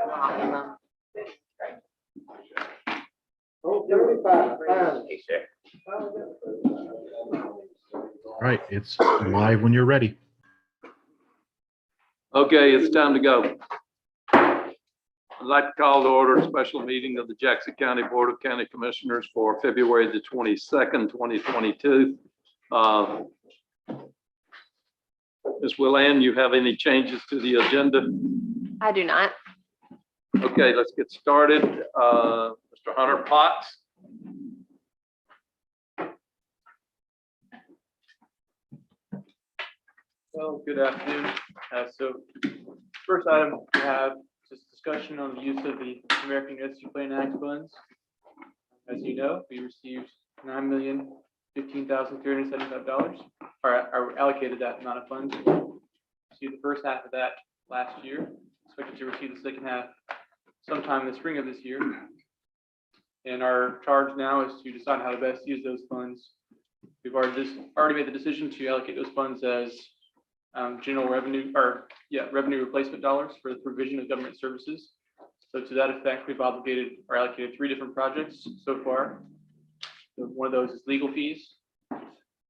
All right, it's live when you're ready. Okay, it's time to go. I'd like to call to order a special meeting of the Jackson County Board of County Commissioners for February the 22nd, 2022. Ms. Willan, you have any changes to the agenda? I do not. Okay, let's get started. Mr. Hunter Potts. Well, good afternoon. So first item we have just discussion on the use of the American Rescue Plan Act funds. As you know, we received $9,015,375, or allocated that amount of funds. Received the first half of that last year. Expected to receive the second half sometime in the spring of this year. And our charge now is to decide how to best use those funds. We've already made the decision to allocate those funds as general revenue, revenue replacement dollars for the provision of government services. So to that effect, we've obligated or allocated 3 different projects so far. So one of those is legal fees.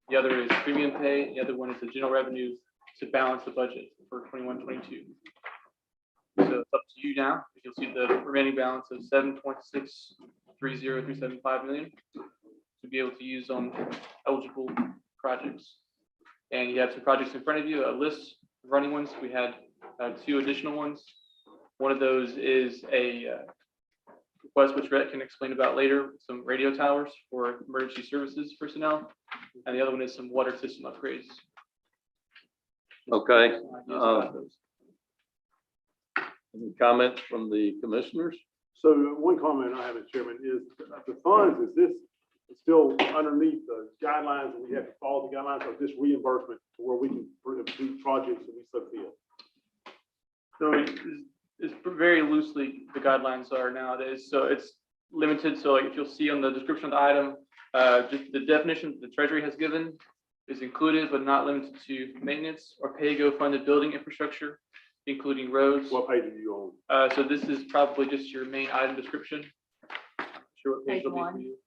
The other is premium pay. The other one is the general revenue to balance the budget for 21-22. So it's up to you now. You'll see the remaining balance of $7.630375 million to be able to use on eligible projects. And you have some projects in front of you, a list of running ones. We had 2 additional ones. One of those is a request, which Rhett can explain about later, some radio towers for emergency services personnel. And the other one is some water system upgrades. Okay. Any comments from the commissioners? So one comment I have, Mr. Chairman, is the funds, is this still underneath the guidelines and we have to follow the guidelines of this reimbursement to where we can do projects that we so feel? So it's very loosely the guidelines are nowadays. So it's limited. So like if you'll see on the description of the item, just the definition the Treasury has given is included, but not limited to maintenance or pay-go funded building infrastructure, including roads. What page are you on? So this is probably just your main item description. Not sure what page it'll be for you.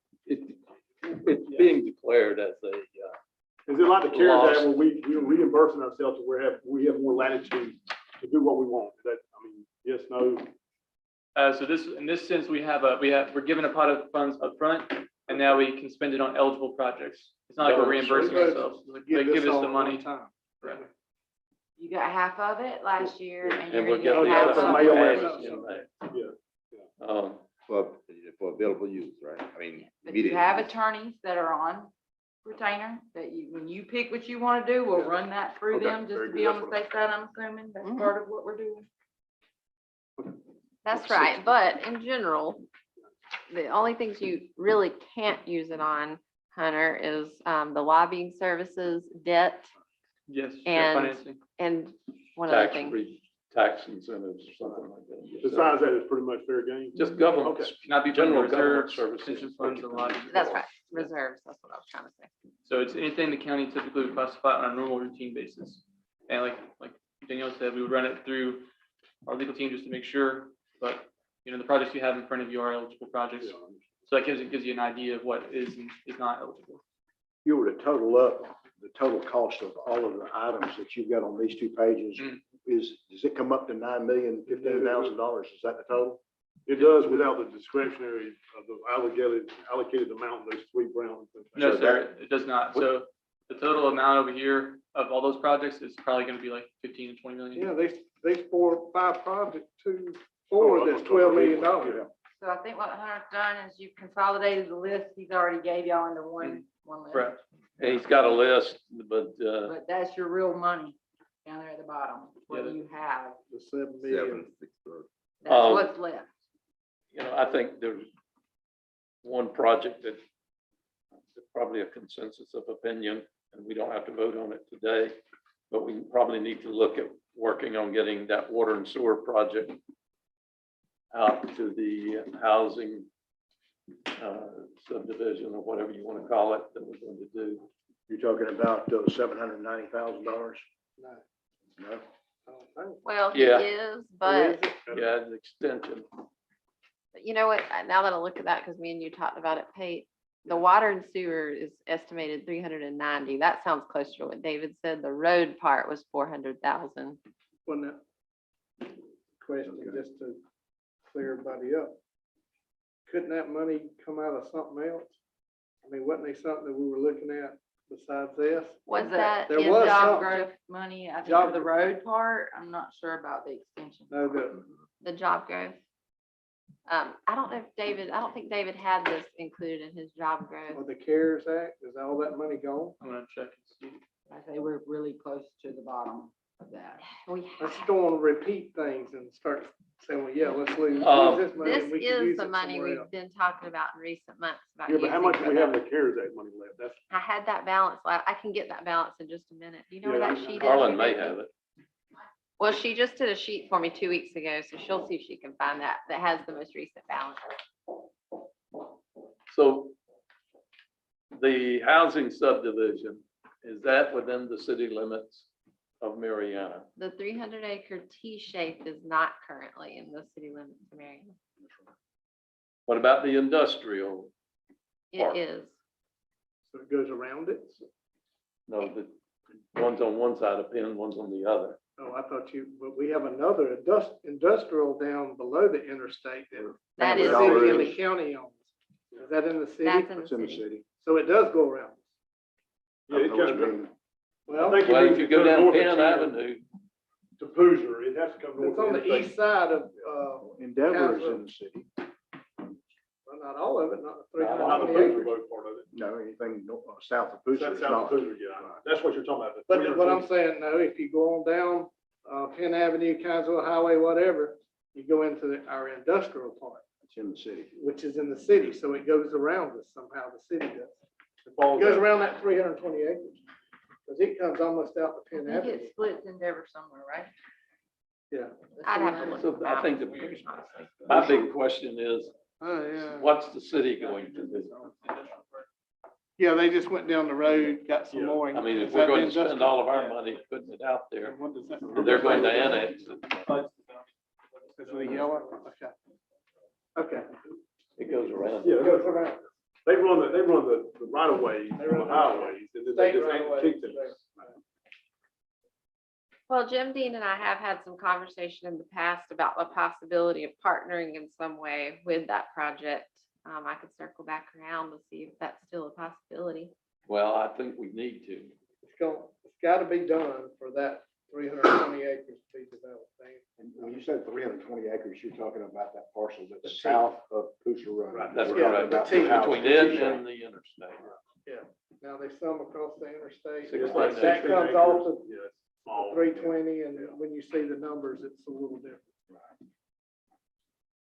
It's being declared as a. Is it like the CARES Act where we're reimbursing ourselves to where we have more latitude to do what we want? Is that, I mean, yes, no? So this, in this sense, we're given a pot of funds up front, and now we can spend it on eligible projects. It's not like we're reimbursing ourselves. They give us the money. Right. You got half of it last year, and you're we'll gonna get get half the of mail it. For available use, right? I mean, But you have attorneys that are on retainer that when you pick what you want to do, we'll run that through Okay, them just very to good. be on the That's safe side. I'm assuming that's part of what we're doing. That's right, but in general, the only things you really can't use it on, Hunter, is the lobbying services, debt, Yes. And- Financing. and one other thing. Tax incentives or something like that. Besides that, it's pretty much fair game. Just government, Okay. Not be general general government reserves, services. pension funds, and lodging. That's right, reserves, that's what I was trying to say. So it's anything the county typically would classify on a normal routine basis. And like Danielle said, we would run it through our legal team just to make sure, but you know, the projects you have in front of you are eligible projects. Yeah. So that gives you an idea of what is and is not eligible. You were to total up the total cost of all of the items that you've got on these 2 pages, does it come up to $9,015,000? Is that the total? It does without the discretionary of the allocated amount of those 3 brown. No, So sir, it does not. So the total amount over here of all those projects is probably going to be like 15 to 20 million. Yeah, they 4 or 5 projects, 2, 4, that's $12 million. So I think what Hunter's done is you've consolidated the list he's already gave y'all into one list. Correct. And he's got a list, but But that's your real money down there at the bottom. What Yeah. do you have? The 7 million. That's what's left. you know, I think there's one project that there's probably a consensus of opinion, and we don't have to vote on it today, but we probably need to look at working on getting that water and sewer project out to the housing subdivision or whatever you want to call it that we're going to do. You're talking about $790,000? No. No? don't think. Well, he Yeah. is, Or but is it? Yeah, the extension. you know what, now that I look at that, because me and you talked about it, Pate, the water and sewer is estimated 390. That sounds close to what David said. The road part was 400,000. Wasn't that question, just to clear everybody up? Couldn't that money come out of something else? I mean, wasn't there something that we were looking at besides this? Was that There in was job something. growth? Growth money, I think Job for the road part, I'm not sure about the extension. No, The job growth? I don't know if David, I don't think David had this included in his job or growth. the CARES Act, is all that money gone? I'm gonna check and see. I say we're really close to the bottom of that. We Let's go on and repeat things and start saying, well, yeah, let's lose this money. This and we can is use the it money somewhere we've else. been talking about in recent months about Yeah, but how using much for do we have in that. the CARES Act money left? That's, I had that balance, I can get that balance in just a minute. Do you know where Yeah, that sheet is? Carlin may Rebecca? have it. Well, she just did a sheet for me 2 weeks ago, so she'll see if she can find that, that has the most recent balance. So the housing subdivision, is that within the city limits of Mariana? The 300-acre T-shape is not currently in the city limits of Marion. What about the industrial? Park. It is. So it goes around it? No, the one's on one side of Penn, one's on the other. Oh, I thought you, but we have another industrial down below the interstate that That the is, Dollar city and the is. county owns. Is that in the city? that's in the It's in the city. city. So it does go around. yeah, it I know what comes, you mean. Well, think Well, means if you it go goes down north of Penn town. Avenue, to Hoosier, it has to come north. it's on of the interstate. east side of, Endeavor is in the city. well, not all of it, not the three Not hundred Not and the twenty Hoosier acres. road part of it. No, anything south of Hoosier That's is south of not. Hoosier, yeah. That's what you're talking about. the But what I'm 320. saying, no, if you go on down, Penn Avenue, Kinesville Highway, whatever, you go into our industrial part, It's in the city. which is in the city, so it goes around us somehow, the city does. It falls It goes down. around that 320 acres. Because it comes almost out to I Penn think Avenue. it splits Endeavor somewhere, right? Yeah. I'd have to look. So at the I think map, the- honestly. my big question is, Oh, yeah. what's the city going to do? Yeah, they just went down the road, got some Yeah. more. I mean, if Is we're that going to spend industrial? all of our money putting it out there, What does that? they're going to annex it. Is it the yellow? Okay. Okay. It goes around. Yeah, It goes around. they run the right of ways, They run the the- highways, and then they State just right-of-ways, kick them. Well, Jim Dean and I have had some conversation in the past about the possibility of partnering in some way with that project. I could circle back around to see if that's still a possibility. Well, I think we need to. It's gotta be done for that 320 acres to be developed. And when you said 320 acres, you're talking about that parcel The that's T. south of Hoosier Road. Right, That's We're yeah, talking correct. about the T the house Between that's it there. and the interstate. Now, there's some across the interstate. Six It's like point That 16 comes acres. off of Yeah, it's small. 320, and when you see the numbers, it's a little different.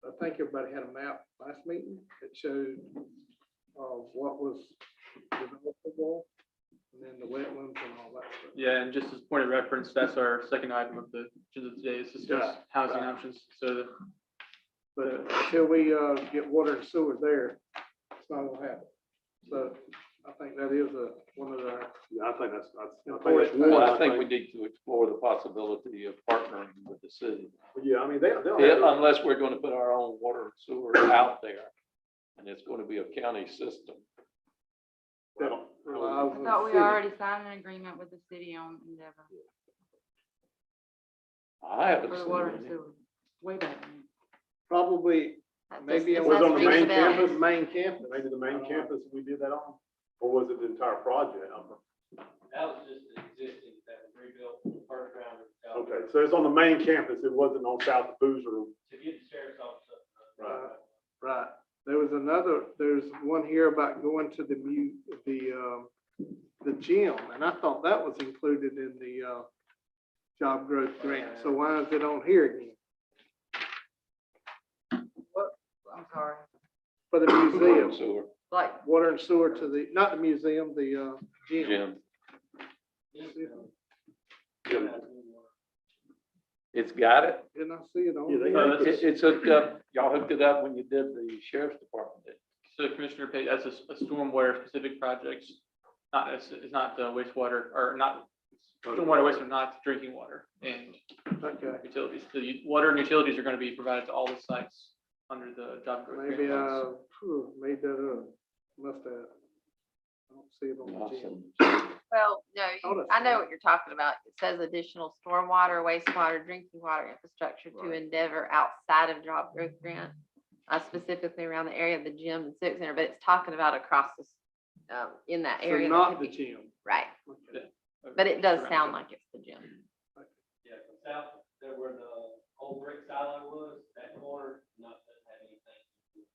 I think everybody had a map last meeting that showed what was developable, and then the wetlands and all that stuff. Yeah, and just as point of reference, that's our second item of the agenda today, is discuss Right, housing right. options. So But until we get water and sewer there, it's not gonna happen. So I think that is one of the, Yeah, I think that's Important. one. Well, I think we need to explore the possibility of partnering with the city. Yeah, I mean, they'll Yeah, have, unless we're going to put our own water and sewer out there, and it's going to be a county system. I don't- relies I on thought the we city. already signed an agreement with the city on Endeavor I haven't for the seen water and any. sewer, way back. Probably That maybe just- it this was on the rings a main bell. campus? main campus. maybe the main campus we did that on, or was it the entire project? That was just an existing, that was rebuilt first round of. Okay, so it's on the main campus, it wasn't on South of Hoosier. To get the sheriff's office up. Right. Right. There's one here about going to the gym, and I thought that was included in the job growth grant. So why is it on here again? I'm sorry, For the Water and museum, sewer, like, water and sewer to the, not the museum, the gym. Jim. It's got it. Didn't I see it on? Yeah, they there? have It's hooked up. Y'all hooked it up when you did the sheriff's department. didn't So Commissioner Pate, that's a stormwater specific project, not, it's not the wastewater, or not stormwater waste are not drinking water and Okay, utilities. The water and utilities are gonna be provided to all the sites under the job growth maybe grant I funds. made that up. Must have. I don't see it on the gym. Awesome. Well, no, Oh, that's I know fine. what you're talking about. It says additional stormwater, wastewater, drinking water infrastructure to Right. endeavor outside of job growth grant. Specifically around the area of the gym and civic center, but it's talking about across this, in that So area. that not could the be- gym. Right, Okay. but it does Around sound the- like it's the gym. Yeah, from south, there where the old brick silo was, that corner, not, doesn't have anything.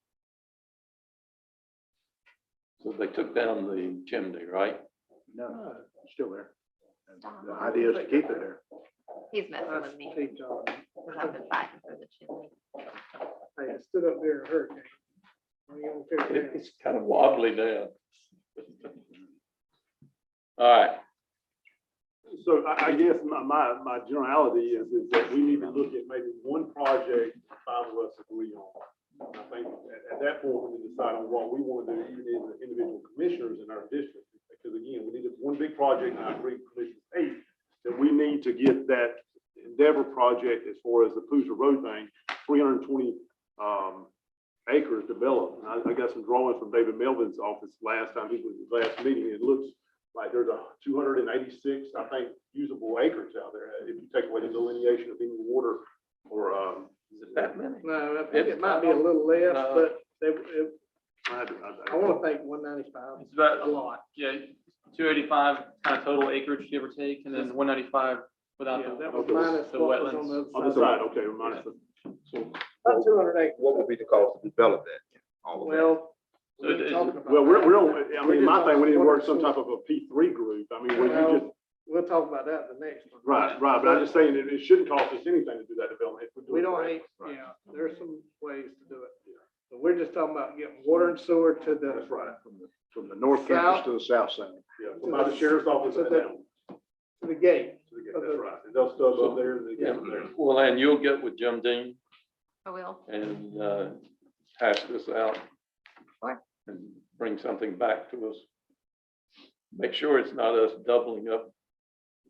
So they took down the chimney, right? No, it's still there. And Stop. the idea is to keep it there. He's messing That's with me, Cape Cod. because I've been fighting for the chimney. Hey, it stood up there in a hurricane. What are you gonna tear it down? It's kind of wobbly now. All right, So I guess my generality is that we need to look at maybe one project five of us agree on. I think at that point, we can decide on what we want to do, even as the individual commissioners in our district. Because again, we need this one big project, and I agree with Commissioner Page, that we need to get that Endeavor project as far as the Poozer Road thing, 320 acres developed. And I got some drawings from David Melvin's office last time, he was his last meeting. It looks like there's 286, I think, usable acres out there. If you take away the delineation of any water or, is it that many? No, I think it might be a little less, No. but I I wanna think 195, It's about a lot. Yeah, 285 kind of total acreage, give or take, and then 195 without Yeah, the. that was okay. minus The what was wetlands. on the on other the side. side, okay, minus the. So About 200 acres. What would be the cost to develop that? All of that? Well, So we're it- talking about Well, that. we're on, I We're mean, just my thing, we need to on work water some source. type of a P3 group. I mean, we Well, just, We'll talk about that in the next one. right, but I'm just saying that it shouldn't cost us anything to do that development. if do We it don't right. hate, Right. yeah, there's some ways to do it. But we're just talking about getting water and sewer to That's the, right. From the north campus to the south side. Yeah, from by the sheriff's office So and that- down. to the gate. to the gate. That's right. And they'll stub up there and they yeah, get there. well, and you'll get with Jim Dean I will. and hash this out. Sure. And bring something back to us. Make sure it's not us doubling up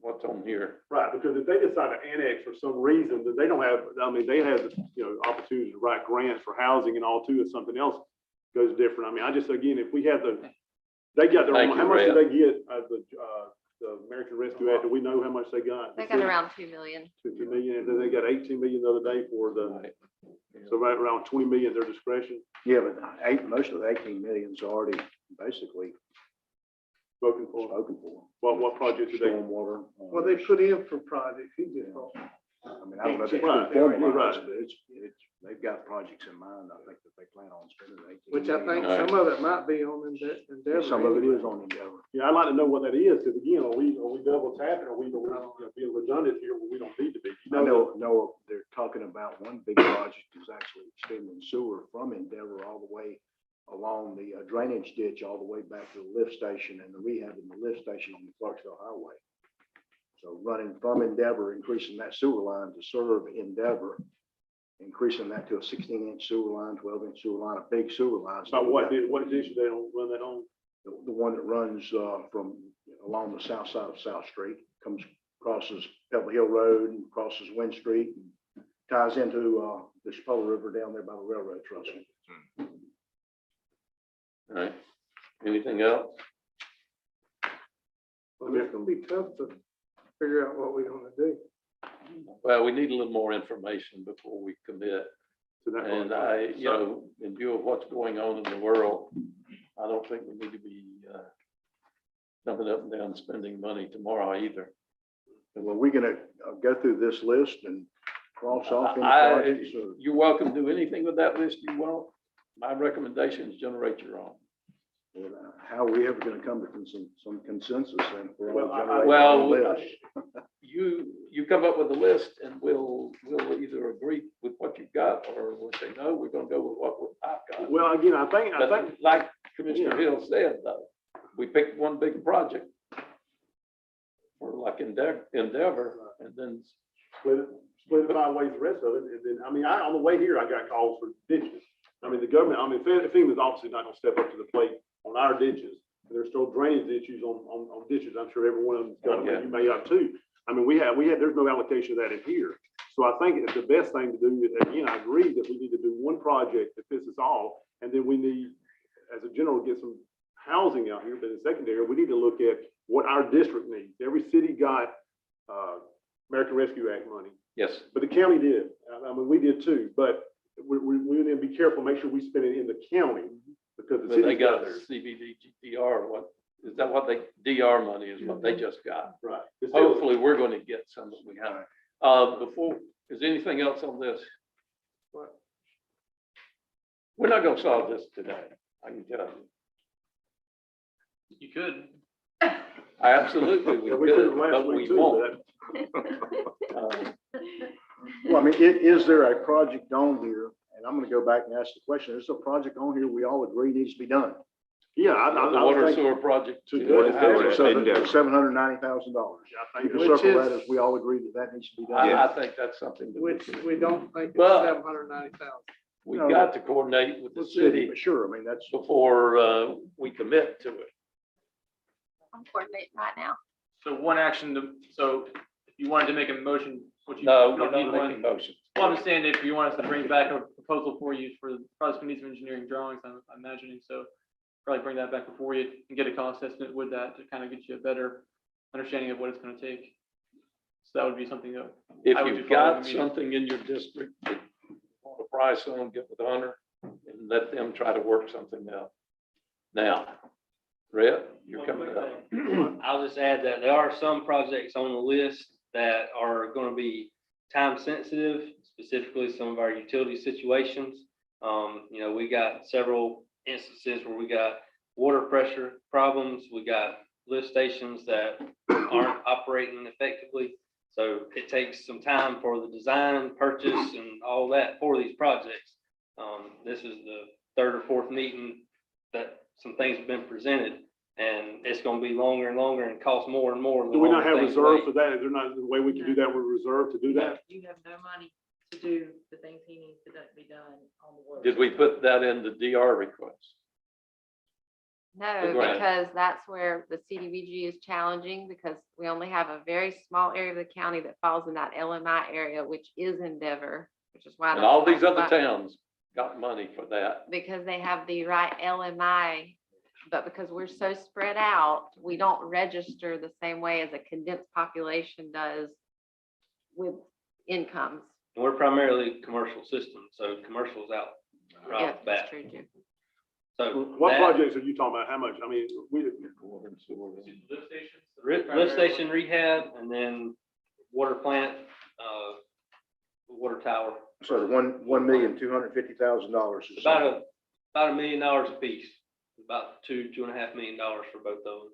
what's on here. Right, because if they decide to annex for some reason, then they don't have, I mean, they have, opportunity to write grants for housing and all too, if something else goes different. I mean, I just, again, if we have they got their Thank own, you, how much Rhea. do they get, the American Rescue Act? Do we know how much they got? They got around 2 million. 50 million, and then they got 18 million the other day for the, Right. so right around 20 million at their discretion, Yeah, but most of the 18 million's already basically spoken for. spoken for. What project did they? Stormwater. Well, they put in for projects, he just thought. I mean, I don't know if it's Right, been formalized, right. but they've got projects in mind, I think, that they plan on spending 18 Which I think million. some of it might be on Endeavor. Some of it anyway. is on Endeavor. Yeah, I'd like to know what that is, because again, are we double tapping, are we being redundant here when we don't need to be? I know they're talking about one big project is actually extending sewer from Endeavor all the way along the drainage ditch, all the way back to the lift station and the rehab in the lift station on the Clarksville Highway. So running from Endeavor, increasing that sewer line to serve Endeavor, increasing that to a 16-inch sewer line, 12-inch sewer line, a big sewer line. So About what dish they don't run that on? the one that runs from along the south side of South Street, crosses Pebble Hill Road and crosses Wind Street, and ties into the Chipotle River down there by the railroad tracks. All right. Anything else? Well, it's gonna be tough to figure out what we're gonna do. Well, we need a little more information before we commit. To that And project? in view of what's going on in the world, I don't think we need to be jumping up and down spending money tomorrow either. Well, we're gonna go through this list and cross off any I- projects. You're welcome to do anything with that list you want. My recommendation is generate your own. How are we ever gonna come to some consensus and we're all Well, generating well, our list? You come up with a list and we'll either agree with what you've got or we'll say, no, we're gonna go with what I've got. Well, again, I think, But like Commissioner Hill said, though, we picked one big project for like Endeavor and then split it five ways, the rest of it, and then, I mean, on the way here, I got calls for ditches. I mean, the government, FEMA's obviously not gonna step up to the plate on our ditches, There's still drainage issues on ditches. I'm sure every one of them's got, Yeah. you may have too. I mean, there's no allocation of that in here. So I think the best thing to do is, again, I agree that we need to do one project that fits us all. And then we need, as a general, get some housing out here, but in secondary, we need to look at what our district needs. Every city got, American Rescue Act money, Yes, but the county did. I mean, we did too, but we need to be careful, make sure we spend it in the county because the but they city's got got theirs. CBDGDR, what, is that what they, DR money is what they just got? Right. It's still- Hopefully, we're going to get some that we have. Before, is there anything else on this? What? We're not gonna solve this today, I can tell you. You could. Absolutely, we Yeah, we could've could, last but week we too, won't. but Well, I mean, is there a project on here? And I'm gonna go back and ask the question, is there a project on here we all agree needs to be done? Yeah, The I water think, sewer project. To too. do it. Endeavor. $790,000. I You think can Which circle that is- as we all agree that that needs to be done. I think that's something that Which we don't think is But- 790,000. we No, got to coordinate with the city But sure, I mean, that's, before we commit to it. I'm coordinating right now. So one action so if you wanted to make a motion, which you No, we're don't need not one. making motions. Well, I'm just saying if you want us to bring back a proposal for you for the project needs of engineering drawings, I'm imagining, so probably bring that back before you and get a cost estimate with that to kind of get you a better understanding of what it's gonna take. So that would be something that, If I would you've do following got the meeting. something in your district that you want a price on, get with Hunter and let them try to work something out. Now, Rhett, you're coming up. I'll just add that there are some projects on the list that are gonna be time sensitive, specifically some of our utility situations. You know, we got several instances where we got water pressure problems, we got lift stations that aren't operating effectively. So it takes some time for the design, purchase, and all that for these projects. This is the third or fourth meeting that some things have been presented, and it's gonna be longer and longer and cost more and more. the do we not longer have things reserve wait. for that? Is there not a way we can do that with reserve to do that? You have no money to do the things he needs to be done on the water. Did we put that in the DR request? No, The grant. because that's where the CDBG is challenging because we only have a very small area of the county that falls in that LMI area, which is Endeavor, which is why. And that's all these other classified- towns got money for that. Because they have the right LMI, but because we're so spread out, we don't register the same way as a condensed population does with incomes. We're primarily commercial systems, so commercial's out right Yeah, off the bat. that's true too. So What that- projects are you talking about? How much? I mean, lift stations. Lift station rehab and then water plant, water tower. so the $1,250,000 is About $1 million a piece, about $2.5 million for both of them.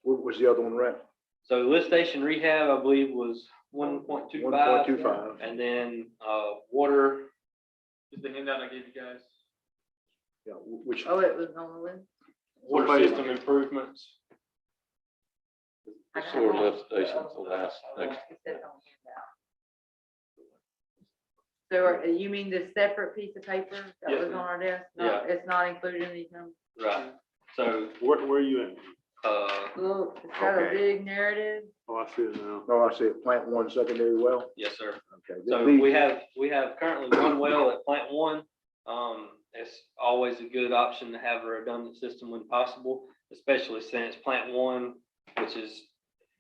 What was the other one, Rhett? So lift station rehab, I believe, was 1.25. 1.25. And then, water, Is the handout I gave you guys. Yeah, which, Oh, it was on the list? Water system improvements. The sewer lift stations, the last, next. It says on handout. So you mean this separate piece of paper that Yes, was on ma'am. our desk? No, Yeah. it's not included in these numbers? right? So, where are you at? Look, it's got a Okay. big narrative. Oh, I see it now. oh, I see it, plant one secondary well. yes, sir. Okay. So we have currently one well at plant one. It's always a good option to have a redundant system when possible, especially since plant one, which is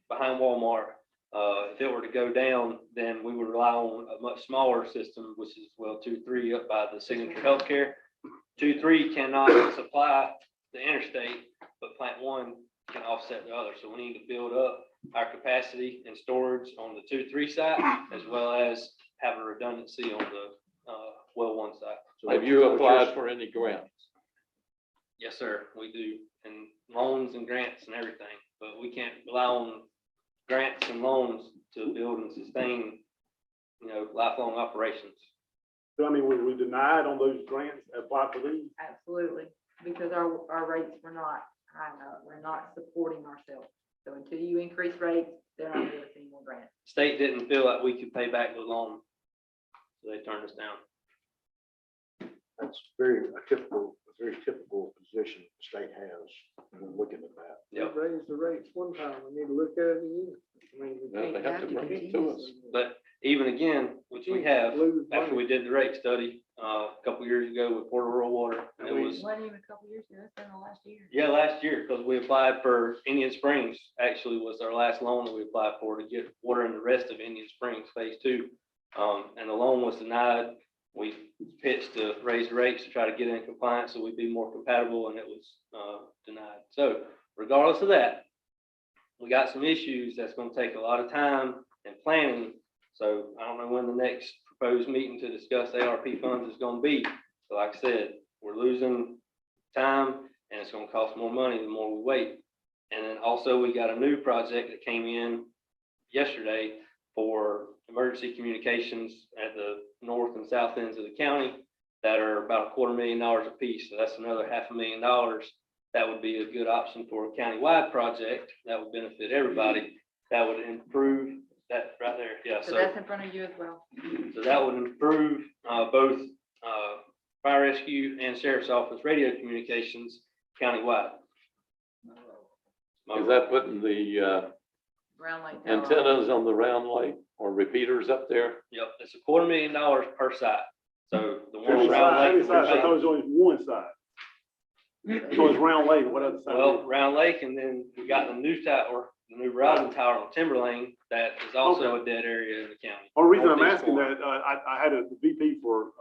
behind Walmart. If it were to go down, then we would rely on a much smaller system, which is well 2-3 up by the Signature Healthcare. 2-3 cannot supply the interstate, but plant one can offset the other. So we need to build up our capacity and storage on the 2-3 side, as well as have a redundancy on the well one side. So Have what you what you're- applied for any grants? Yes, sir, we do, and loans and grants and everything, but we can't rely on grants and loans to build and sustain, lifelong operations. So I mean, were we denied on those grants, apply for these? Absolutely, because our rates were not high enough. We're not supporting ourselves. So until you increase rates, they're not giving us any more grants. State didn't feel like we could pay back the loan, so they turned us down. accounts. Very very typical position the state has when looking at that. Yep. We raised the rates one time, we need to look at it again. I mean, we Well, can't they have to bring it to us. But even again, which we have, lose after money. we did the rate study, a couple years ago with Port Rural Water, and it was, Wasn't even a couple years ago, that's been the last year. yeah, last year, because we applied for Indian Springs, actually was our last loan that we applied for to get water in the rest of Indian Springs Phase 2. And the loan was denied. We pitched to raise the rates to try to get in compliance so we'd be more compatible, and it was denied. So regardless of that, we got some issues that's gonna take a lot of time and planning. So I don't know when the next proposed meeting to discuss ARP funds is gonna be. So like I said, we're losing time and it's gonna cost more money the more we wait. And then also we got a new project that came in yesterday for emergency communications at the north and south ends of the county that are about $250,000 a piece. So that's another $500,000. That would be a good option for a countywide project. That would benefit everybody. That would improve that right there. Yeah. So that's in front of you as well. So that would improve both fire rescue and sheriff's office radio communications countywide. Is that putting the Round Lake Tower. antennas on the round lake or repeaters up there? Yep, it's $250,000 per side. So the How one many round sides? lake. I thought it was only one side. So it's Round Lake, what other side? Well, Round Lake, and then we got the new tower, the new Verizon tower on Timber Lane, that is also a dead area in the county. Only reason I'm Northeast asking corner. that, I had a VP for,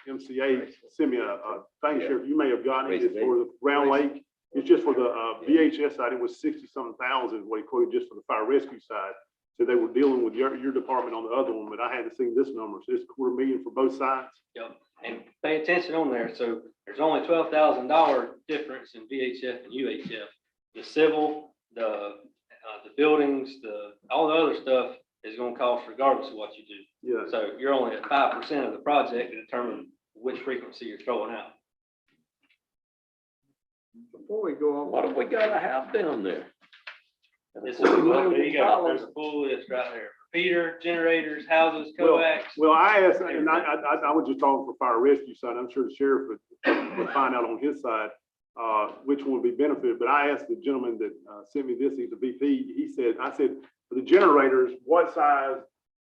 MCA send me a thing, Sheriff, you may have gotten it, it's for the Round Lake. It's just for the, VHS side, it was 60-something thousand, what he quoted just for the fire rescue side. So they were dealing with your department on the other one, but I hadn't seen this number, so it's $250,000 for both sides. Yep, and pay attention on there, so there's only $12,000 difference in VHF and UHF. The civil, the buildings, all the other stuff is gonna cost regardless of what you do. Yeah, So you're only at 5% of the project to determine which frequency you're throwing out. Before we go on. What have we gotta have down there? It's there you go, there's a full list right there. Repeater, generators, houses, coax. well, I asked, and I was just talking for fire rescue side, I'm sure the sheriff would find out on his side, which one would be benefited, but I asked the gentleman that, sent me this, he's a VP, I said, for the generators, what size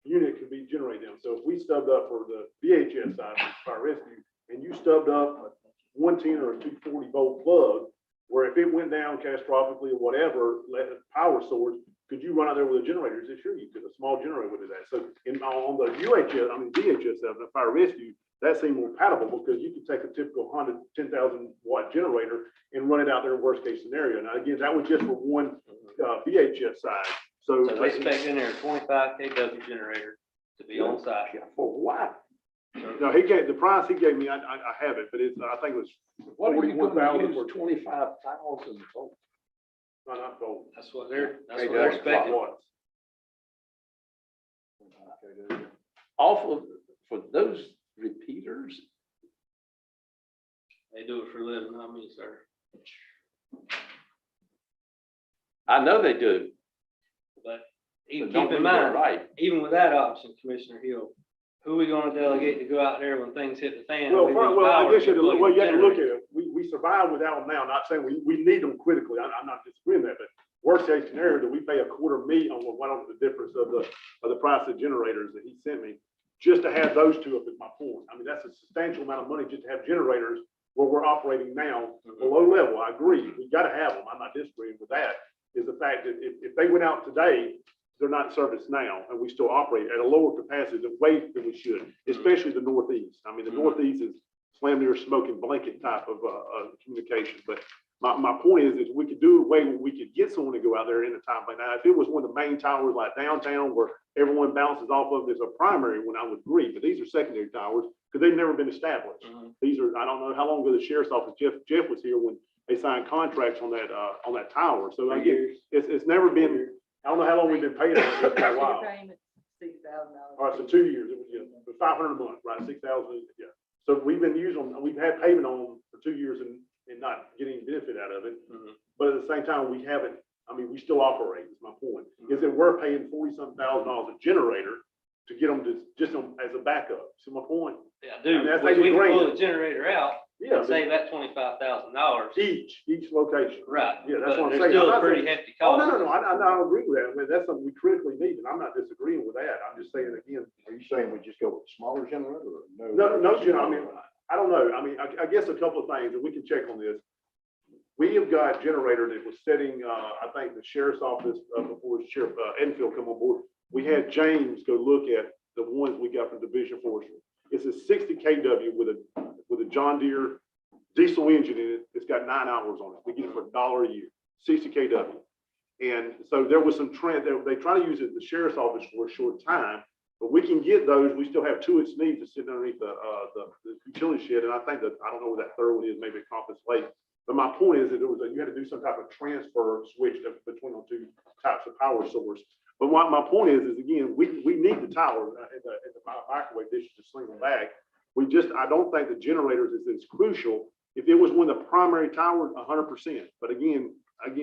unit could be generated in? So if we stubbed up for the VHS side, fire rescue, and you stubbed up a 110 or a 240 volt plug, where if it went down catastrophically or whatever, let the power source, could you run out there with a generator? He said, sure, you could, a small generator would do that. So on the VHS side, the fire rescue, that seemed more palatable because you could take a typical Honda 10,000 watt generator and run it out there in worst case scenario. Now, again, that was just for one VHS side. So So they spec in there a 25 kW generator to be on site. For what? no, he gave, the price he gave me, I have it, but it's, I think it was What are you gonna 41,000 use for 25,000 volts? not volt. That's what they're That's specking. Watts. Off of, for those repeaters? They do it for a living, not me, sir. I know they do. But but even don't keep in do that mind, right. even with that option, Commissioner Hill, who are we gonna delegate to go out there when things hit the fan? Well, We need I power guess you to have to, plug well, you have to look generators. at it. We survive without them now, not saying we need them critically. I'm not disagreeing with that, but worst case scenario, do we pay $250,000 on what was the difference of the price of generators that he sent me? Just to have those two up is my point. I mean, that's a substantial amount of money just to have generators where we're operating now below level. I agree. We gotta have them. I'm not disagreeing with that. Is the fact that if they went out today, they're not in service now, and we still operate at a lower capacity than way than we should, especially the Northeast. I mean, the Northeast is slam near smoking blanket type of communication. But my point is we could do a way where we could get someone to go out there in a time like now. If it was one of the main towers like downtown where everyone bounces off of, there's a primary one, I would agree. But these are secondary towers because they've never been established. These are, I don't know how long ago the sheriff's office, Jeff was here when they signed contracts on that tower. So again, it's never been. I don't know how long we've been paying on it for a while. Payment, $6,000. All right, so 2 years, it was $500 a month, right? 6,000, yeah. So we've been using, we've had payment on them for 2 years and not getting benefit out of it. But at the same time, we haven't, I mean, we still operate, is my point. Is it worth paying $40-something thousand a generator to get them to, just as a backup. See my point? Yeah, I I mean, do. that's We maybe can pull grand. the generator out Yeah, and save that $25,000. each location. Right. Yeah, that's But what I'm there's saying. still I'm a not pretty saying- hefty Oh, cost. no, I agree with that. I mean, that's something we critically need, and I'm not disagreeing with that. I'm just saying again, Are you saying we just go with smaller generator or no? no, Jim, I mean, I don't know. I mean, I guess a couple of things, and we can check on this. We have got generator that was sitting, I think the sheriff's office, before Sheriff Enfield come on board. We had James go look at the ones we got from Division Forestry. It's a 60 kW with a John Deere diesel engine in it. It's got 9 hours on it. We get it for $1 a year, 60 kW. And so there was some trend, they try to use it at the sheriff's office for a short time, but we can get those. We still have two its needs to sit underneath the utility shed. And I think that, I don't know where that third one is, maybe at Compass Lake. But my point is that you had to do some type of transfer switch between the two types of power source. But my point is again, we need the tower in the microwave dish to sling them back. I don't think the generators is as crucial. If it was one of the primary towers, 100%. But again,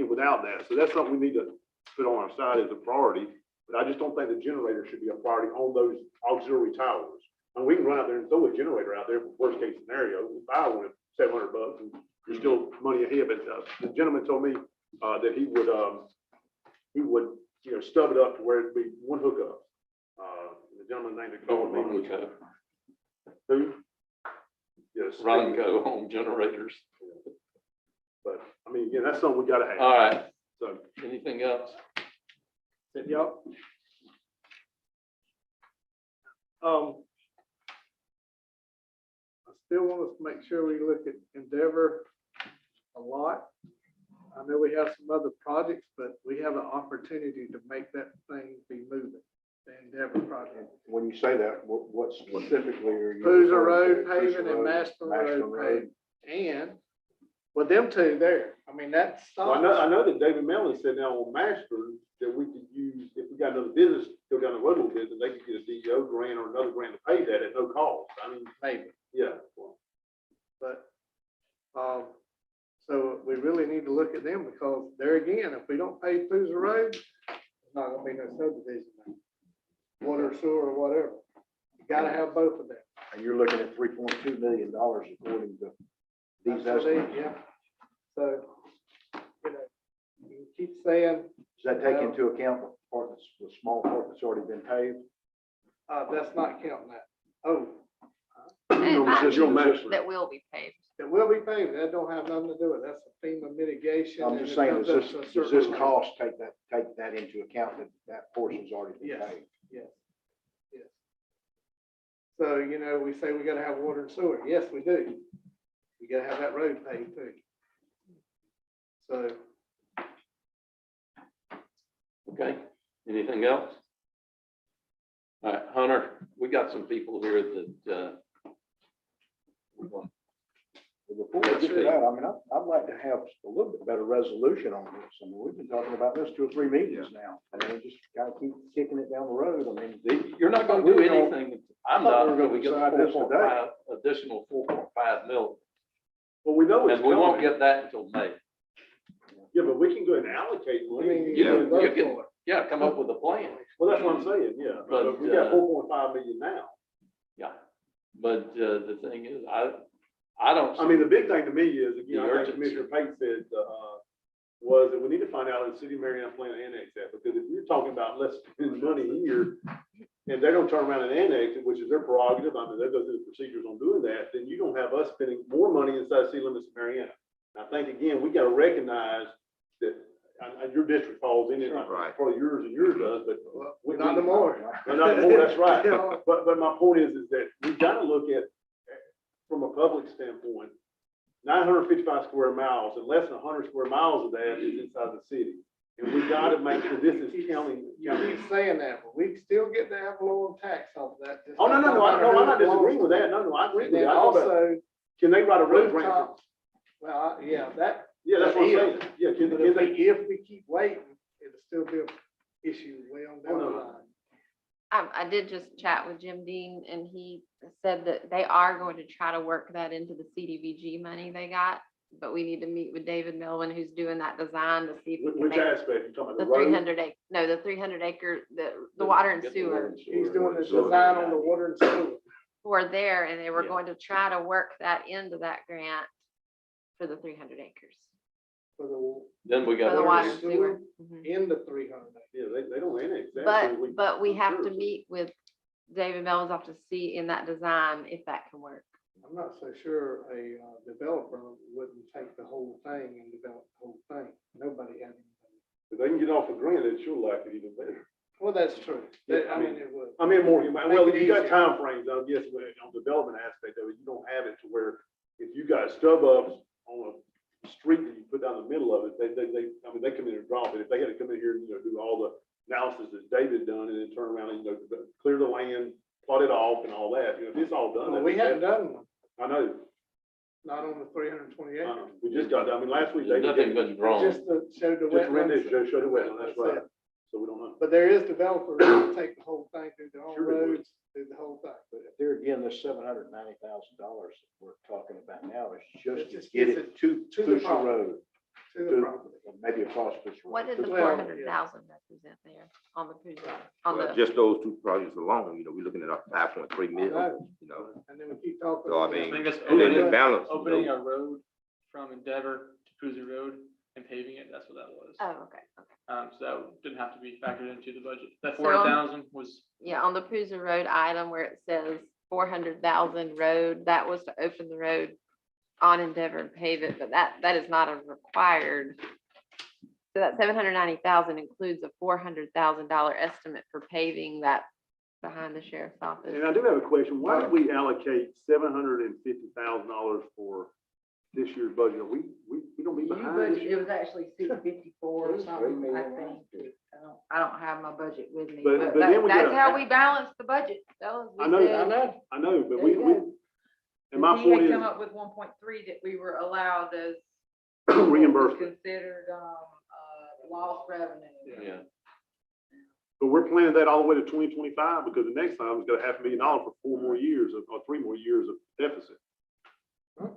without that, so that's something we need to put on our side as a priority. But I just don't think the generator should be a priority on those auxiliary towers. And we can run out there and throw a generator out there for worst case scenario. We buy one at $700 and there's still money ahead. But the gentleman told me that he would stub it up to where it'd be one hookup. The gentleman named it. Don't run with that. Who? Yes. Run and go home generators. But I mean, again, that's something we gotta have. All right. So, Anything else? Yep. I still want us to make sure we look at Endeavor a lot. I know we have some other projects, but we have an opportunity to make that thing be moving, the Endeavor project. When you say that, what specifically are you? Boozer referring Road to? paving and Mashburn Road paving. And with them two there, I mean, that well, stops. I know that David Mellon said now on Mashburn that we could use, if we got another business, go down the road a little bit, that they could get a DEO grant or another grant to pay that at no cost. I mean, Maybe. yeah. But, so we really need to look at them because there again, if we don't pay Boozer Road, it's not gonna be no subdivision there. Water, sewer, or whatever. You gotta have both of them. And you're looking at $3.2 million according to these That's what they- estimates. Yeah. So, you keep saying, Does that take into account the part that's, the small part that's already been paved? that's not counting that. Oh, It might Just your be Mashburn. that will be paved. it will be paved. That don't have nothing to do with it. That's a FEMA mitigation. I'm and just it saying, comes does up to a this certain amount. cost take that into account that portion's already been Yes. paved? Yes. Yes. So, we say we gotta have water and sewer. Yes, we do. We gotta have that road paved too. So, Okay. Anything else? All right, Hunter, we got some people here that, we want- But before we get to that, I mean, I'd like to have a little bit better resolution on this. I mean, we've been talking about this 2 or 3 meetings now. I mean, we just gotta keep kicking it down the road. I mean, You're not gonna do anything. I'm I thought not, we were until we get gonna the decide this 4.5, additional 4.5 mil. Well, we know it's And we won't coming. get that until May. Yeah, but we can go ahead and allocate I money. mean, You you can- can vote you can- for it. Yeah, come up with a plan. Well, that's what I'm saying, yeah. But we got 4.5 million now. Yeah. But, the thing is, I don't. I mean, the big thing to me is, again, The I think urgency. Commissioner Pate said, was that we need to find out if the city of Marion plan to annex that, because if you're talking about let's spend money here, and they're gonna turn around and annex it, which is their prerogative, I mean, they go through the procedures on doing that, then you don't have us spending more money inside city limits of Mariana. And I think, again, we gotta recognize that, and your district falls in it, Right. probably yours and yours does, but. Not no more. No, not more, that's right. Yeah. But my point is that we gotta look at, from a public standpoint, 955 square miles, and less than 100 square miles of that is inside the city. And we gotta make sure this is counting. You keep saying that, but we still get the ad valorem tax off of that. just Oh, no, like I'm not disagreeing with that. No, I agree And with then that. I know, but also, can they write a road grant? rooftop, well, yeah, that, Yeah, that's what I'm Yeah. saying. Yeah, can but they? if we keep waiting, it'll still be an issue way on down the Oh, no. line. I did just chat with Jim Dean and he said that they are going to try to work that into the CDBG money they got. But we need to meet with David Melvin, who's doing that design to see if we can Which make aspect? You talking about the the road? 300 acre, no, the 300 acre, the do? water and Get the water and He's sewer. doing the design on the water and sewer. for there, and they were Yeah. going to try to work that into that grant for the 300 acres, For the, Then we for the got. water and sewer. sewer. Mhm. in the 300. Yeah, they don't annex that. so But we I'm have sure. to meet with David Mel's off to see in that design if that can work. I'm not so sure a developer wouldn't take the whole thing and develop the whole thing. Nobody had anything. If they can get off the grant, it's sure like it even better. Well, that's true. Yeah, I mean, it would. I mean, more, well, Make it you got easier. timeframes, I guess, on development aspect of it, you don't have it to where if you got stub ups on a street that you put down the middle of it, I mean, they come in and drop it. If they had to come in here and, do all the analysis that David done and then turn around and, clear the land, plot it off and all that, if it's all done. Well, we hadn't done one, I know, not on the 320 acres. we just got, I mean, last week. There's David nothing gave- been drawn. Just to show the Just rendition, wetlands. show the wetland, that's That's right. it. So we don't know. But there is developers who take the whole thing through their own Sure they would. roads, do the whole thing. But there again, this $790,000 we're talking about now is It just to just get gets it to to the Pusher property. Road, To the to- property. maybe across Pusher Road. What did the Well, 400,000 represent there on the cruiser? On Well, the, just those two projects alone, we're looking at a 5.3 I million, know. And then we keep talking. So, I I mean, think it's and then opening, the balance. opening a road from Endeavor to Cruiser Road and paving it, that's what that was. oh, okay. So that didn't have to be factored into the budget. That So- 400,000 was, Yeah, on the Cruiser Road item where it says 400,000 road, that was to open the road on Endeavor and pave it, but that is not a required. So that 790,000 includes a $400,000 estimate for paving that behind the sheriff's office. And I do have a question. Why did we allocate $750,000 for this year's budget? We don't be You behind budget, this it year? was actually 654 or something, I think. I don't have my budget with me, But but then we that's gotta- how we balanced the budget, fellas. We I know. said- I know, but There you go. and my He point had is come up with 1.3 that we were allowed as. reimbursement. Considered, lost revenue. Yeah. But we're planning that all the way to 2025 because the next time it's gonna $500,000 for 4 more years or 3 more years of deficit. so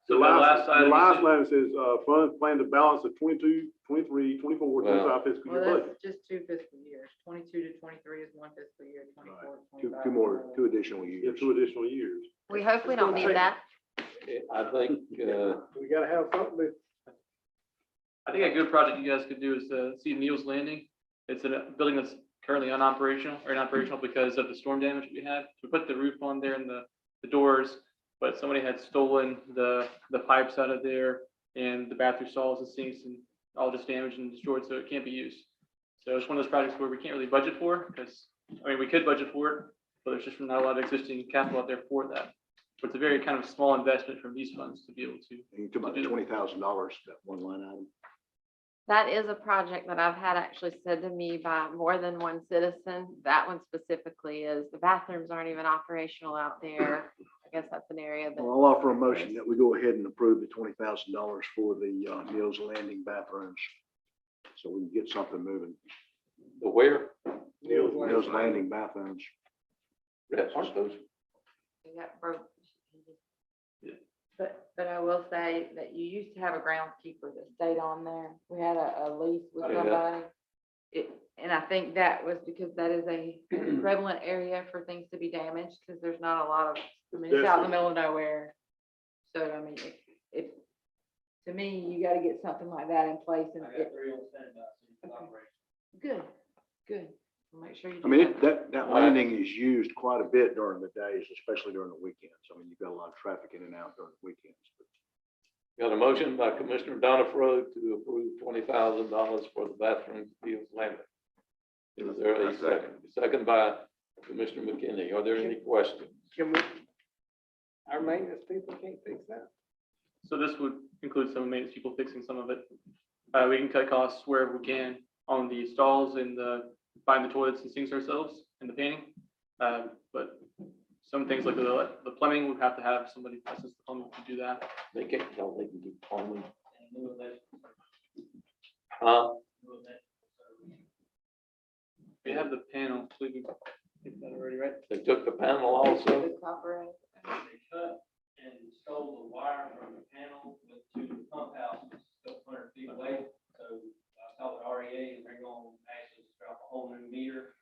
The the last the item. last you line says, funds plan to balance the 22, 23, 24, 25 fiscal year Well, budget. that's just 2 fiscal years. 22 to 23 is 1 fiscal year, 24 to 2 25. two additional Yeah, years. 2 additional years. We hope we don't need that. I think, We gotta have something. I think a good project you guys could do is see Neil's Landing. It's a building that's currently unoperational or inoperational because of the storm damage we had. We put the roof on there and the doors, but somebody had stolen the pipes out of there and the bathroom stalls and sinks and all just damaged and destroyed, so it can't be used. So it's one of those projects where we can't really budget for because, I mean, we could budget for it, but there's just not a lot of existing capital out there for that. But it's a very kind of small investment from these funds to be able to. You talk about $20,000, that one line item. That is a project that I've had actually said to me by more than one citizen. That one specifically is the bathrooms aren't even operational out there. I guess that's an area that. Well, I'll offer a motion that we go ahead and approve the $20,000 for the Mills Landing bathrooms. So we can get something moving. the where? Mills Landing bathrooms. Aren't those? They got broke. Yeah. But I will say that you used to have a groundskeeper that stayed on there. We had a lease with Yeah. somebody. And I think that was because that is a prevalent area for things to be damaged, because there's not a lot of, I mean, it's out in the middle of nowhere. So, I mean, to me, you gotta get something like that in place and good. Make sure you. I do mean, that. that landing is used quite a bit during the days, especially during the weekends. I mean, you've got a lot of traffic in and out during the weekends. Got a motion by Commissioner Donifro to approve $20,000 for the bathroom Fields Landing. Is there a second? Second by Commissioner McKinney. Are there any questions? Can we, our maintenance people can't fix that? So this would include some maintenance people fixing some of it. We can cut costs wherever we can on the stalls and buying the toilets and sinks ourselves and the painting. But some things like the plumbing, would have to have somebody license the plumbing to do that. They can't tell, they can do plumbing. We have the panel, so we can get that already, right? They took the panel also. The copper. They cut and stole the wire from the panel to the pump house, a couple 100 feet away. So I saw the REA and they're going to actually drop a whole new meter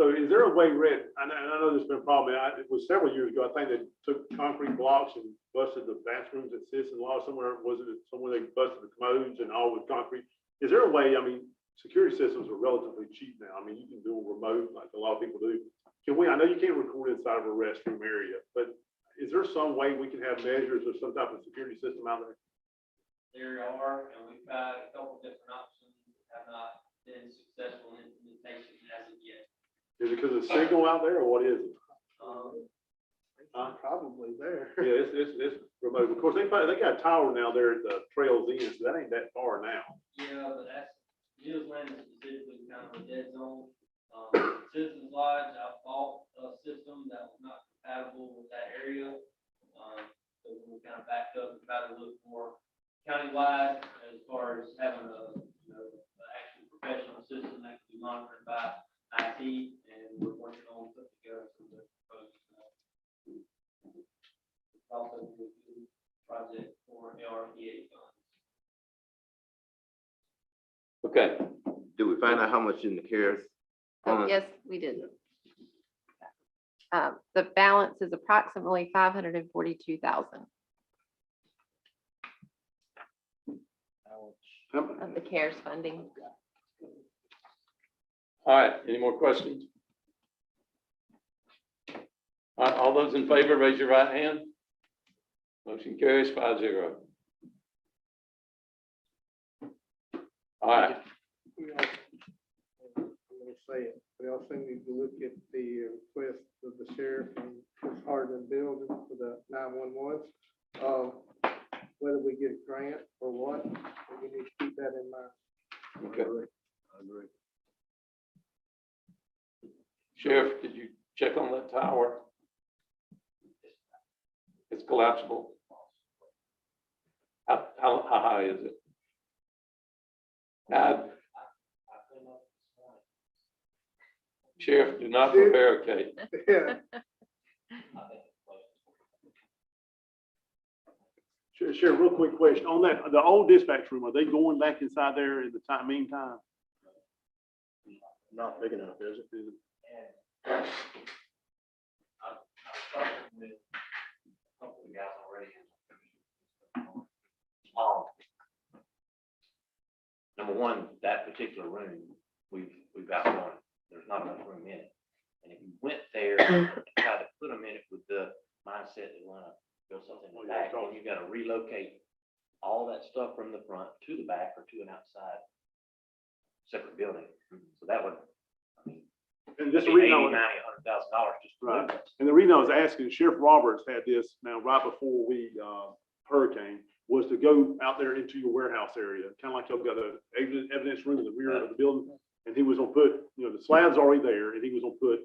So is there a way, Red, I know there's been a problem, it was several years ago, I think they took concrete blocks and busted the bathrooms at Citizen Law somewhere, was it somewhere they busted the commodes and all with concrete? Is there a way, I mean, security systems are relatively cheap now, I mean, you can do them remote like a lot of people do. Can we, I know you can't record inside of a restroom area, but is there some way we can have measures or some type of security system out there? There are, and we've tried a couple different options, have not been successful in implementation as of yet. Is it because of signal out there or what is it? Probably there. Yeah, it's remote. Of course, they got a tower now there at the trails end, so that ain't that far now. Yeah, but that's, Mills Landing is specifically kind of a dead zone. Citizens Lodge, I bought a system that was not compatible with that area. So we kind of backed up and tried to look more countywide as far as having an actual professional system that can be monitored by IT, and we're working on putting together some of the proposed, also do a project for ARPA funds. Okay, Do we find out how much in the CARES? fund? Yes, we did. The balance is approximately 542,000 of the CARES funding. all right, any more questions? All right, all those in favor, raise your right hand. Motion carries 5-0. All right, I'm gonna say it, we also need to look at the request of the sheriff and Chris Hardin building for the 911. Whether we get a grant or what, we need to keep that in mind. okay. I agree. Sheriff, did you check on that tower? It's collapsible. How high is it? Sheriff, do not prevaricate. Yeah, Sheriff, real quick question on that, the old dispatch room, are they going back inside there in the meantime? Not big enough, is it? I've talked with a couple of guys already. Number one, that particular room, we've outgrown it. There's not enough room in it. And if you went there and tried to put them in it with the mindset they want to build something in the back, then you got to relocate all that stuff from the front to the back or to an outside separate building. So that would, I mean, And this $80,000, reason, $90,000 just to right. move it. And the reason I was asking, Sheriff Roberts had this now right before we, hurricane, was to go out there into your warehouse area, kind of like y'all got a evidence room in the rear of the building. And he was gonna put, the slab's already there, and he was gonna put,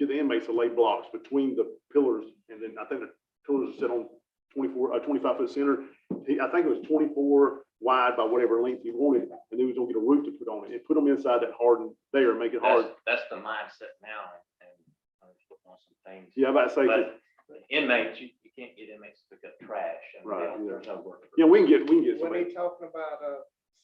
get the inmates to lay blocks between the pillars. And then I think the pillars are set on 25-foot center. I think it was 24 wide by whatever length he wanted. And he was gonna get a roof to put on it and put them inside that hardened there and make it hard. That's the mindset now, and I'm working on some things. Yeah, I'm about to say, But inmates, you can't get inmates to pick up trash. I mean, Right, yeah. there's no work. yeah, we can get when somebody. they talking about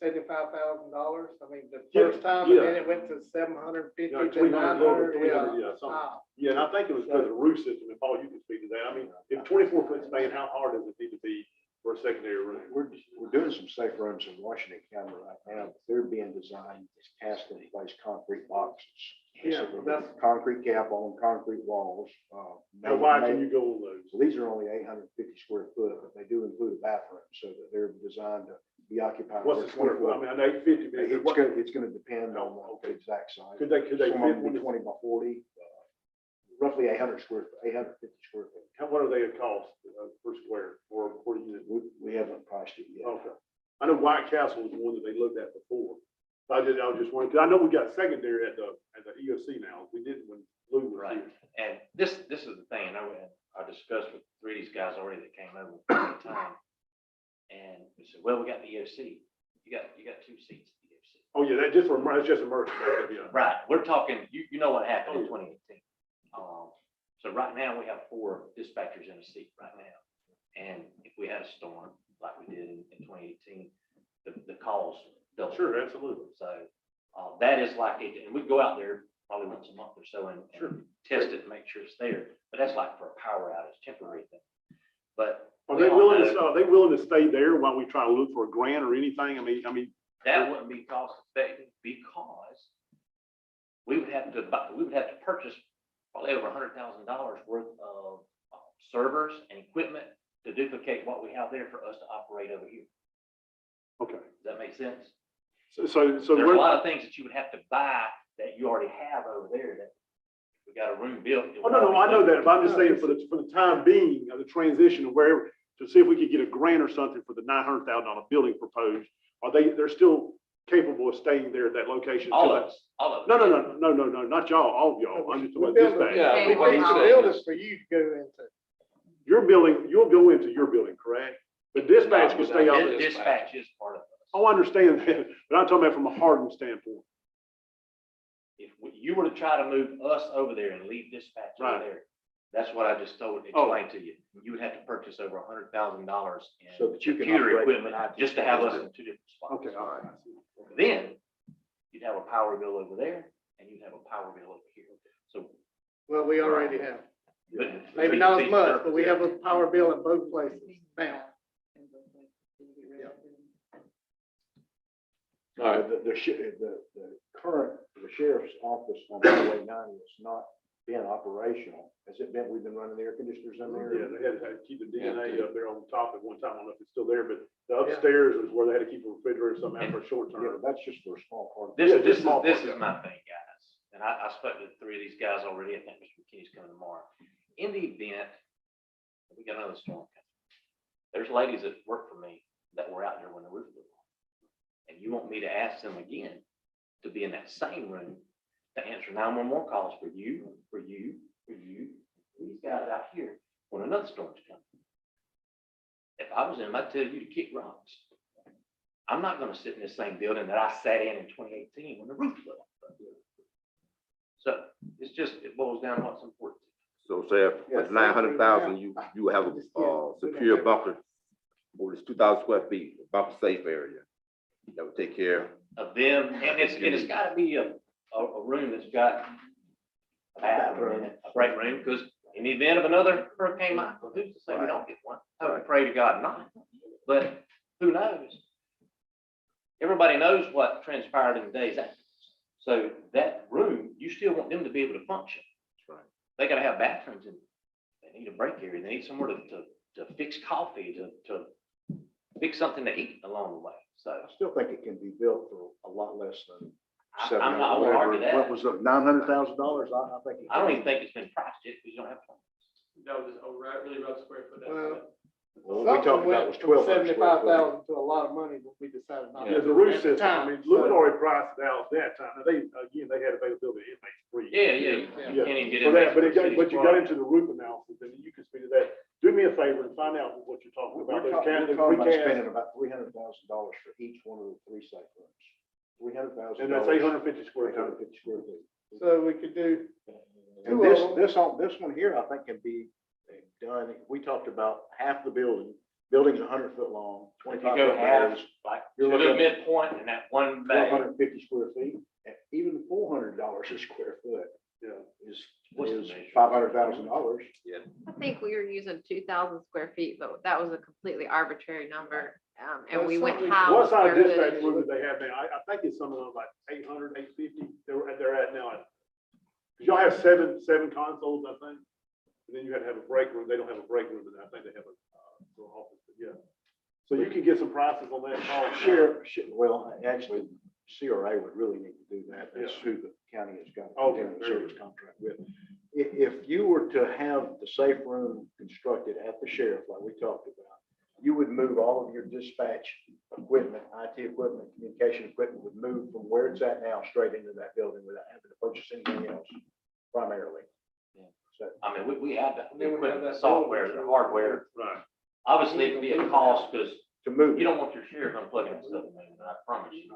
$75,000, I mean, the Yeah, first time, and yeah. then it went to 750 Yeah, to 300, 900. 300, yeah, something. Yeah, and I think it was because of the roof system, and Paul, you can speak to that. I mean, if 24-foot span, how hard does it need to be for a secondary room? We're doing some safe rooms in Washington County right now. They're being designed as cast in place concrete boxes. Yeah, Basically, that's- concrete cap on concrete walls. How wide can you go on those? So these are only 850 square foot, but they do include a bathroom, so that they're designed to be occupied. What's the square foot? I mean, I know 850, but It's gonna depend on the exact size. could they Some fit of them one? be 20 by 40, roughly 850 square feet. What are they at cost per square or per unit? We haven't priced it yet. Okay. I know White Castle was one that they looked at before. So I was just wondering, because I know we got secondary at the EOC now. We didn't when Lou was Right. here. And this is the thing, I discussed with three of these guys already that came over at the time. And we said, well, we got the EOC. You got 2 seats at the EOC. Oh, yeah, that's just immersion. Yeah. Right, we're talking, you know what happened Oh, in yeah. 2018. So right now, we have 4 dispatchers in a seat right now. And if we had a storm like we did in 2018, the calls double. Sure, absolutely. So that is like, and we go out there probably once a month or so and test it and make sure it's there. But that's like for a power outage, temporary thing. But Are we they all willing know to, are they willing to stay there while we try to look for a grant or anything? I mean, that wouldn't be cost effective because we would have to purchase probably over $100,000 worth of servers and equipment to duplicate what we have there for us to operate over here. okay. Does that make sense? So There's a we're, lot of things that you would have to buy that you already have over there that we got a room built. oh, no, I know that, but I'm just saying for the time being, of the transition of wherever, to see if we could get a grant or something for the $900,000 building proposed. They're still capable of staying there at that location? All of us, all of us. No, not y'all, all of y'all. I'm just talking about dispatch. Yeah, We what fix he's the saying buildings is- for you to go into. Your building, you'll go into your building, correct? But dispatch can stay out. Dispatch is part of us. Oh, I understand that, but I'm talking about from a hardened standpoint. If you were to try to move us over there and leave dispatch over Right. there, that's what I just explained to you. You would have to purchase over $100,000 So in that you can computer operate equipment an IT just to have us in two different spots. Okay, all right. I see. Then you'd have a power bill over there and you'd have a power bill over here. So. Well, we already have. but- Maybe not as much, but we have a power bill in both places now. All right, The current, the sheriff's office on Highway 90 is not being operational. Has it been, we've been running the air conditioners in there? Yeah, they had to keep the DNA up there on top at one time. I don't know if it's still there, but the upstairs is where they had to keep a refrigerator or something out for a short Yeah, term. but that's just for a small part. This, Yeah, this just small is, this part, is yeah. my thing, guys, and I spoke to 3 of these guys already. I think Mr. McKinney's coming tomorrow. In the event that we got another storm coming, there's ladies that work for me that were out there when the roof blew off. And you want me to ask them again to be in that same room to answer 911 calls for you, these guys out here when another storm's coming. If I was in them, I'd tell you to kick rocks. I'm not gonna sit in this same building that I sat in 2018 when the roof blew off. So it's just, it boils down to what's important. So say if Yeah, it's 900,000, you have a secure bunker, or it's 2,000 square feet, bunker safe area. That would take care Of them, and it's gotta be a room that's got a bathroom in it, a break room, because in the event of another Hurricane Michael, who's to say we don't get one? I would pray to God not, but who knows? Everybody knows what transpired in the days after. So that room, you still want them to be able to function. That's right. They gotta have bathrooms in, they need a break area, they need somewhere to fix coffee, to fix something to eat along the way, so. I still think it can be built for a lot less than I'm not, I won't argue that. What was it, $900,000? I think. I don't even think it's been priced yet, because you don't have plans. That was a really rough square foot. Well, What we talked about was 1,200 square foot. $75,000 to a lot of money, but we decided not. to. Yeah, the roof At the system, I time, mean, Louis so- already priced it out that time. Now, they had availability of inmates free. Yeah, you Yeah. can't even get For in. that, but you got into the roof analysis, and you can speak to that. Do me a favor and find out what you're talking about. We're Those talking candidates, about precast, spending about $300,000 for each one of the 3 safe rooms. $300,000. and that's 850 square feet. 850 square feet. So we could do And two of them. this one here, I think can be done, we talked about half the building's 100 foot long, If 25 you go foot half, bays, like, to You're the looking at midpoint and that one bay. 1,250 square feet, and even $400 a square foot Yeah. What's the is measure? $500,000. I think we were using 2,000 square feet, but that was a completely arbitrary number. And we went high. What on size square dispatch footage. room do they have now? I think it's something like 800, 850, they're at now. Cause y'all have seven consoles, I think. And then you have to have a break room. They don't have a break room, but I think they have a, little office, but yeah. So you can get some prices on that. Well, actually, CRA would really need to do that. That's who the county has got a Okay, continuing very service contract with. If you were to have the safe room constructed at the sheriff, like we talked about, you would move all of your dispatch equipment, IT equipment, communication equipment would move from where it's at now straight into that building without having to purchase anything else primarily. Yeah. So, I mean, we have the Then we have equipment, the that software, building. the hardware. Right. Obviously, it can be a cost, because to move. you don't want your sheriff unplugging that stuff, man, I promise you.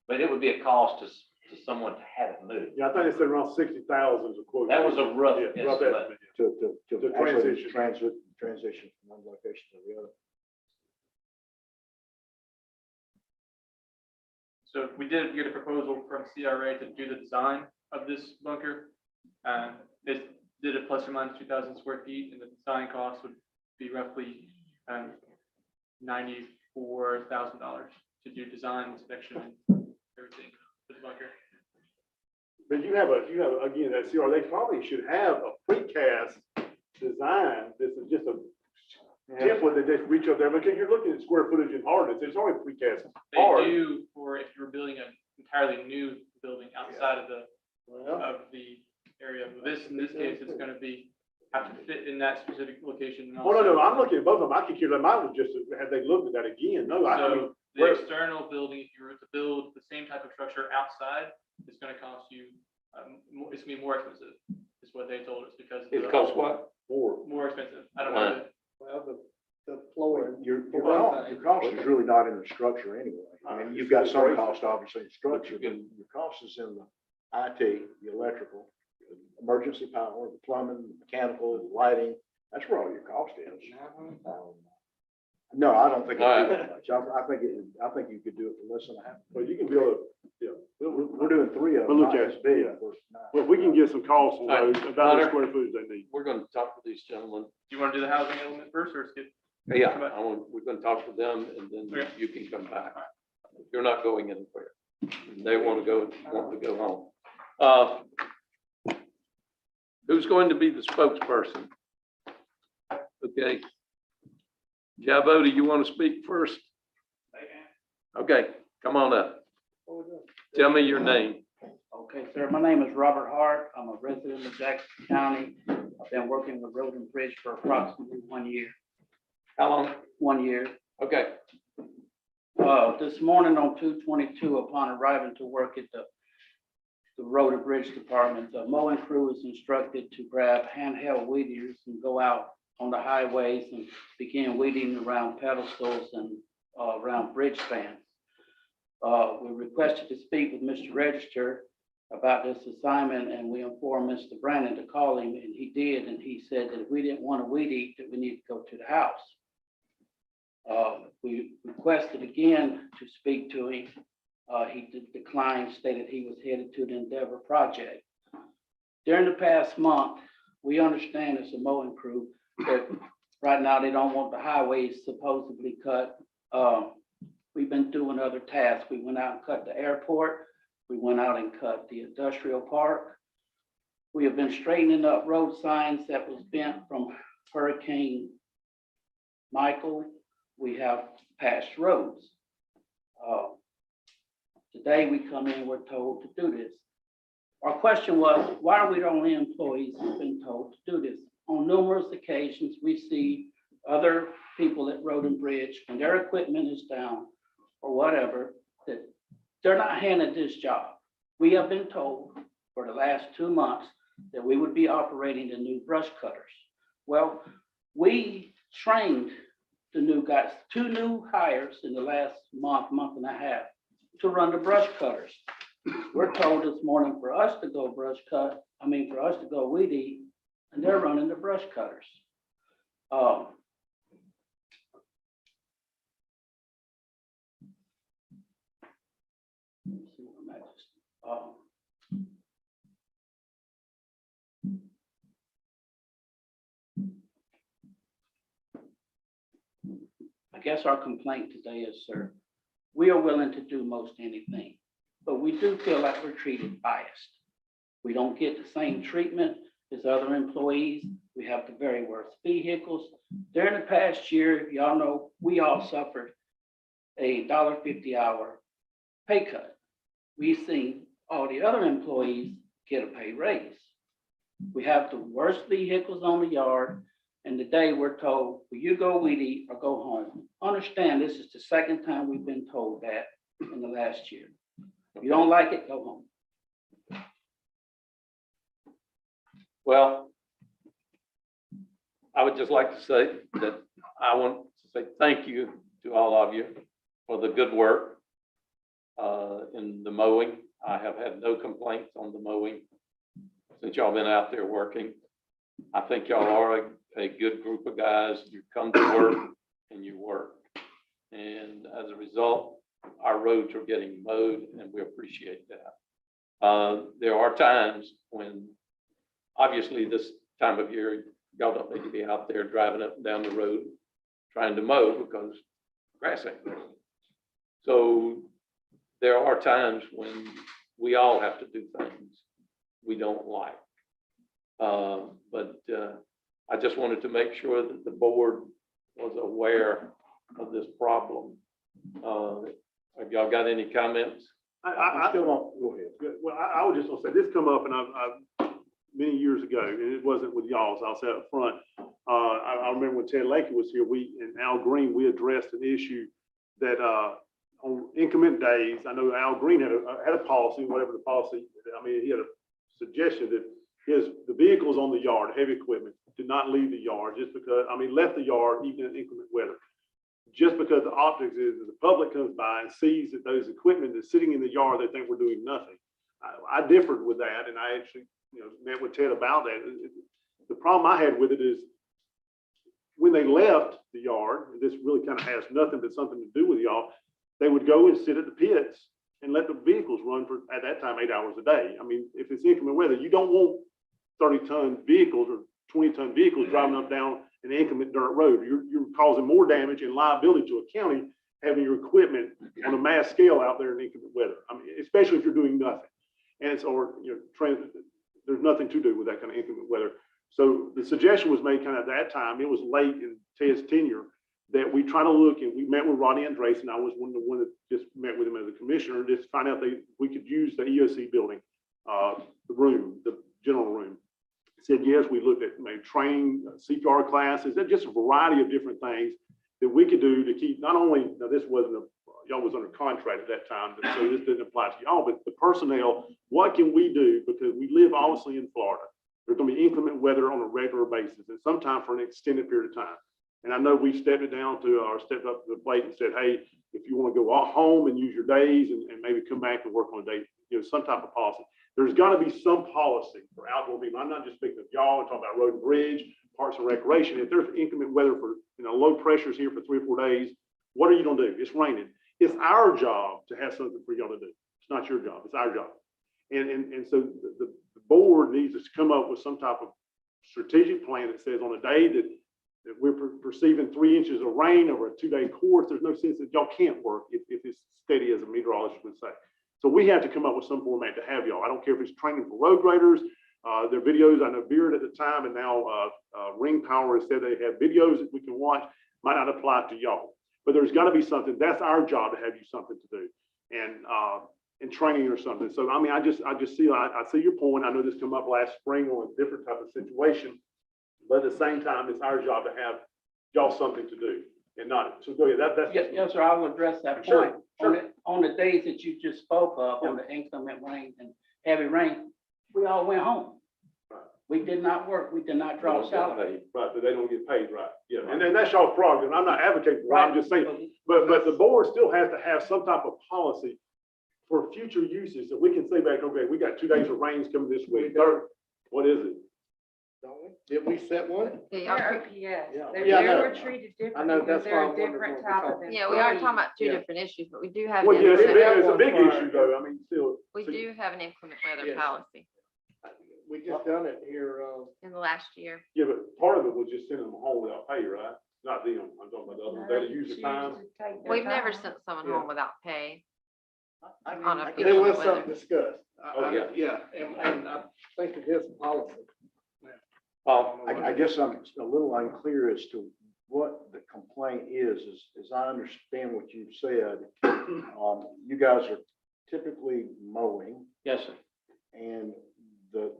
But it would be a cost to someone to have it moved. Yeah, I think they said around 60,000 is a quote. That was a rough Yeah, rough estimate. estimate, To To actually transition. transition from one location to the other. So we did get a proposal from CRA to do the design. of this bunker. It did a plus or minus 2,000 square feet, and the design cost would be roughly $94,000 to do design, inspection, and everything for the bunker. But you have, again, that CR, they probably should have a precast design. This is just a template that they reach up there, because you're looking at square footage and hardness. There's only precast They hard. do for if you're building an entirely new building outside of the area. In this case, it's going to be have to fit in that specific location. And Oh, no, also- I'm looking at both of them. I could care, mine was just, had they looked at that again? No, I mean, So the external building, if you were to build the same type of structure outside, it's going to cost you, it's going to be more expensive, is what they told us, because. It costs what? More expensive. I don't know. Well, the floor. Your cost is really not in the structure anyway. I mean, you've got some cost obviously in structure, but your cost is in the IT, the electrical, emergency power, the plumbing, the mechanical, the lighting. That's where all your cost is. No, I don't think it'd be that much. I think you could do it for less than a half. but you can build We're doing 3 of But them, look not at as it, big. yeah. for well, if we can get some costs on All right. those, about the Hunter. square footage they need. We're gonna talk to these gentlemen. Do you want to do the housing element first, or skip? Yeah, we're gonna talk to them, and then Okay. you can come back. You're not going anywhere. They want to go home. Who's going to be the spokesperson? Okay. Javo, do you want to speak first? Okay, come on up. Tell me your name. Okay, sir, my name is Robert Hart. I'm a resident of Jackson County. I've been working with Road and Bridge for approximately 1 year. How long? 1 year. Okay, This morning on 2/22, upon arriving to work at the Road and Bridge Department, the mowing crew is instructed to grab handheld weed eaters and go out on the highways and begin weeding around pedestals and around bridge spans. We requested to speak with Mr. Register about this assignment, and we informed Mr. Brandon to call him, and he did, and he said that if we didn't want to weed eat, that we need to go to the house. We requested again to speak to him. He declined, stated he was headed to the Endeavor project. During the past month, we understand as a mowing crew that right now they don't want the highways supposedly cut. We've been doing other tasks. We went out and cut the airport. We went out and cut the industrial park. We have been straightening up road signs that was bent from Hurricane Michael. We have patched roads. Today we come in, we're told to do this. Our question was, why are we the only employees who've been told to do this? On numerous occasions, we see other people at Road and Bridge, when their equipment is down or whatever, that they're not handed this job. We have been told for the last 2 months that we would be operating the new brush cutters. Well, we trained the new guys, 2 new hires in the last month and a half to run the brush cutters. We're told this morning for us to go for us to go weed eat, and they're running the brush cutters. Let's see what I'm at. I guess our complaint today is, sir, we are willing to do most anything, but we do feel like we're treated biased. We don't get the same treatment as other employees. We have the very worst vehicles. During the past year, y'all know, we all suffered a $1.50 hour pay cut. We've seen all the other employees get a pay raise. We have the worst vehicles on the yard, and today we're told, will you go weed eat or go home? Understand, this is the second time we've been told that in the last year. If you don't like it, go home. well, I would just like to say that I want to say thank you to all of you for the good work in the mowing. I have had no complaints on the mowing since y'all been out there working. I think y'all are a good group of guys. You come to work and you work. And as a result, our roads are getting mowed, and we appreciate that. There are times when, obviously, this time of year, y'all don't need to be out there driving up and down the road trying to mow because grass ain't there. So there are times when we all have to do things we don't like. But I just wanted to make sure that the board was aware of this problem. Have y'all got any comments? I still don't, go ahead. Well, I was just gonna say, this come up and I've many years ago, and it wasn't with y'all, so I'll say up front. I remember when Ted Lakey was here, and Al Green, we addressed an issue that, on increment days, I know Al Green had a policy, whatever the policy, I mean, he had a suggestion that the vehicles on the yard, heavy equipment, did not leave the yard just because, left the yard even in inclement weather. Just because the optics is that the public comes by and sees that those equipment is sitting in the yard, they think we're doing nothing. I differed with that, and I actually, met with Ted about that. The problem I had with it is when they left the yard, and this really kind of has nothing but something to do with y'all, they would go and sit at the pits and let the vehicles run for, at that time, 8 hours a day. If it's inclement weather, you don't want 30-ton vehicles or 20-ton vehicles driving up down an inclement dirt road. You're causing more damage and liability to a county having your equipment on a mass scale out there in inclement weather. Especially if you're doing nothing. And it's, or, there's nothing to do with that kind of inclement weather. So the suggestion was made kind of at that time, it was late in Ted's tenure, that we try to look, and we met with Ronnie Andreessen. I was one that just met with him as a commissioner, just to find out we could use the EOC building, the general room. Said, yes, we looked at maybe training, CPR classes, just a variety of different things that we could do to keep, not only, now this wasn't y'all was under contract at that time, so this didn't apply to y'all, but the personnel, what can we do? Because we live obviously in Florida. There's gonna be inclement weather on a regular basis, and sometimes for an extended period of time. And I know we stepped up to the plate and said, hey, if you want to go home and use your days and maybe come back and work on a day, some type of policy. There's got to be some policy for outdoor people. I'm not just speaking of y'all, I'm talking about road and bridge, parks and recreation. If there's inclement weather for, low pressures here for 3 or 4 days, what are you gonna do? It's raining. It's our job to have something for y'all to do. It's not your job, it's our job. And so the board needs to come up with some type of strategic plan that says on a day that we're perceiving 3 inches of rain over a 2-day course, there's no sense that y'all can't work if it's steady as a meteorologist would say. So we have to come up with some format to have y'all. I don't care if it's training for road graders, their videos. I know Beard at the time, and now Ring Power has said they have videos that we can watch. Might not apply to y'all, but there's got to be something. That's our job to have you something to do, and training or something. So I just see I see your point. I know this came up last spring on a different type of situation, but at the same time, it's our job to have y'all something to do and not. So go ahead. That's Yes, sir, I will address that Sure, point. sure. On the days that you just spoke of, on the inclement rain and heavy rain, we all went home. Right. We did not work, we did not draw salary. right, but they don't get paid, right? Yeah, and then that's y'all's prerogative. I'm not advocating for it. I'm just saying, but the board still has to have some type of policy for future uses that we can say back, okay, we got 2 days of rains coming this week. What is it? Don't we? Did we set one? Yes, Yeah. they're, Yeah, I they know. were treated I know, differently because that's why I they're a wondered different what we're type of. talking Yeah, we are talking about two Yeah. different issues, but we do have. Well, an yeah, inclement- it's a big issue though. Still. We so- do have an inclement weather Yes. policy We just done it here, in the last year. Yeah, but part of it was just sending them home without pay, right? Not them. I'm talking about the others. They use the time. We've never sent someone Yeah. home without pay. On a there was inclement something weather. discussed. Oh, yeah. Yeah, and I think it is policy. Paul? I guess I'm a little unclear as to what the complaint is, as I understand what you've said. You guys are typically mowing, Yes, sir. and the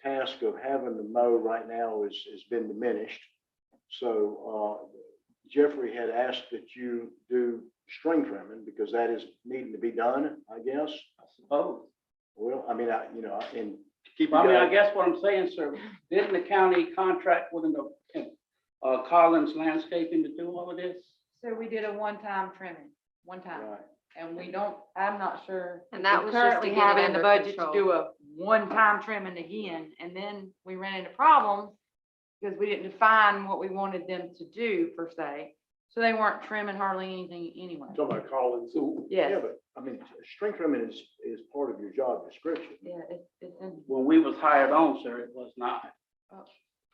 task of having to mow right now has been diminished. So Jeffrey had asked that you do string trimming because that is needing to be done, I guess. I suppose. Well, and to keep. Well, you I guys- guess what I'm saying, sir, didn't the county contract with Collins Landscaping to do all of this? So we did a one-time trimming, one time, Right. and I'm not sure. And that we was just to currently get it have it in the under budget to control. do a one-time trimming again, and then we ran into problems because we didn't define what we wanted them to do per se. So they weren't trimming hardly anything anyway. Talking about Collins. So, Yes, Yeah, but, I mean, string trimming is part of your job description. yeah, it's in. When we was hired on, sir, it was not.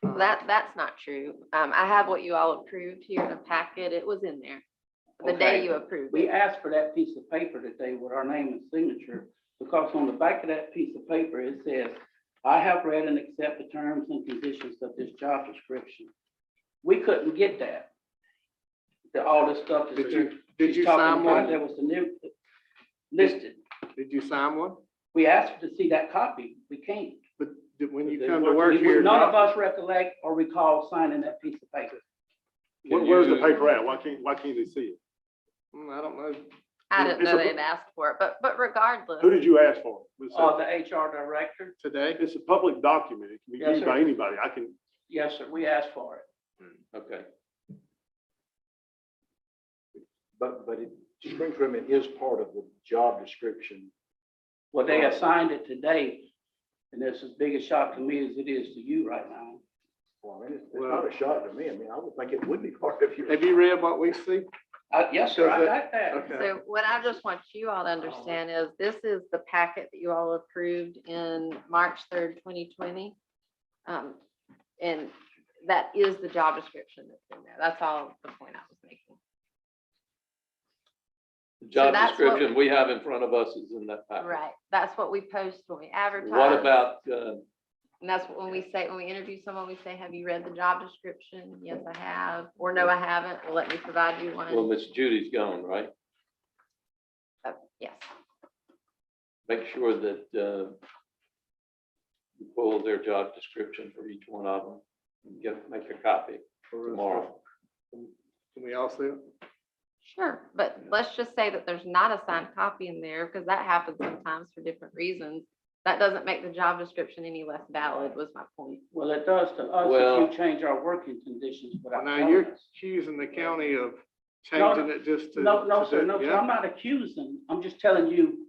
That's not true. I have what you all approved here in a packet. It was in there. The day Okay. you approved We it. asked for that piece of paper today with our name and signature, because on the back of that piece of paper, it says, I have read and accept the terms and conditions of this job description. We couldn't get that. All this stuff that Did she's you talking sign about, one? there was the new listed. Did you sign one? We asked to see that copy. We can't. But when you They come to work- work here. None of us recollect or recall signing that piece of paper. Where's the paper at? Why can't they see it? I don't know. I didn't It's know a- they'd asked for it, but regardless. Who did you ask for? Ms. Sarah? The HR director? Today? It's a public document. It can be Yes, used sir. by anybody. I can, Yes, sir. We asked for it. okay. But string trimming is part of the job description. Well, they assigned it today, and it's as big a shock to me as it is to you right now. Well, I mean, it's not a shock to me. I mean, I would think it would be part of your. Have you read what we see? Yes, sir, I got that. Okay. So what I just want you all to understand is this is the packet that you all approved in March 3rd, 2020. And that is the job description that's in there. That's all the point I was making. The job that's what- description we have in front of us is in that packet. Right. That's what we post when we advertise. What about, And that's what when we say, when we interview someone, we say, have you read the job description? Yes, I have. Or no, I haven't. Well, let me provide you well, one. Miss Judy's gone, right? Yes. Make sure that, you pull their job description for each one of them and make a copy tomorrow. Can we all see it? Sure, but let's just say that there's not a signed copy in there, because that happens sometimes for different reasons. That doesn't make the job description any less valid, was my point. Well, it does to us Well- if you change our working conditions without Now, telling you're us. accusing the county of No, changing it just to. No, to sir, do- no, sir, yeah. I'm not accusing. I'm just telling you,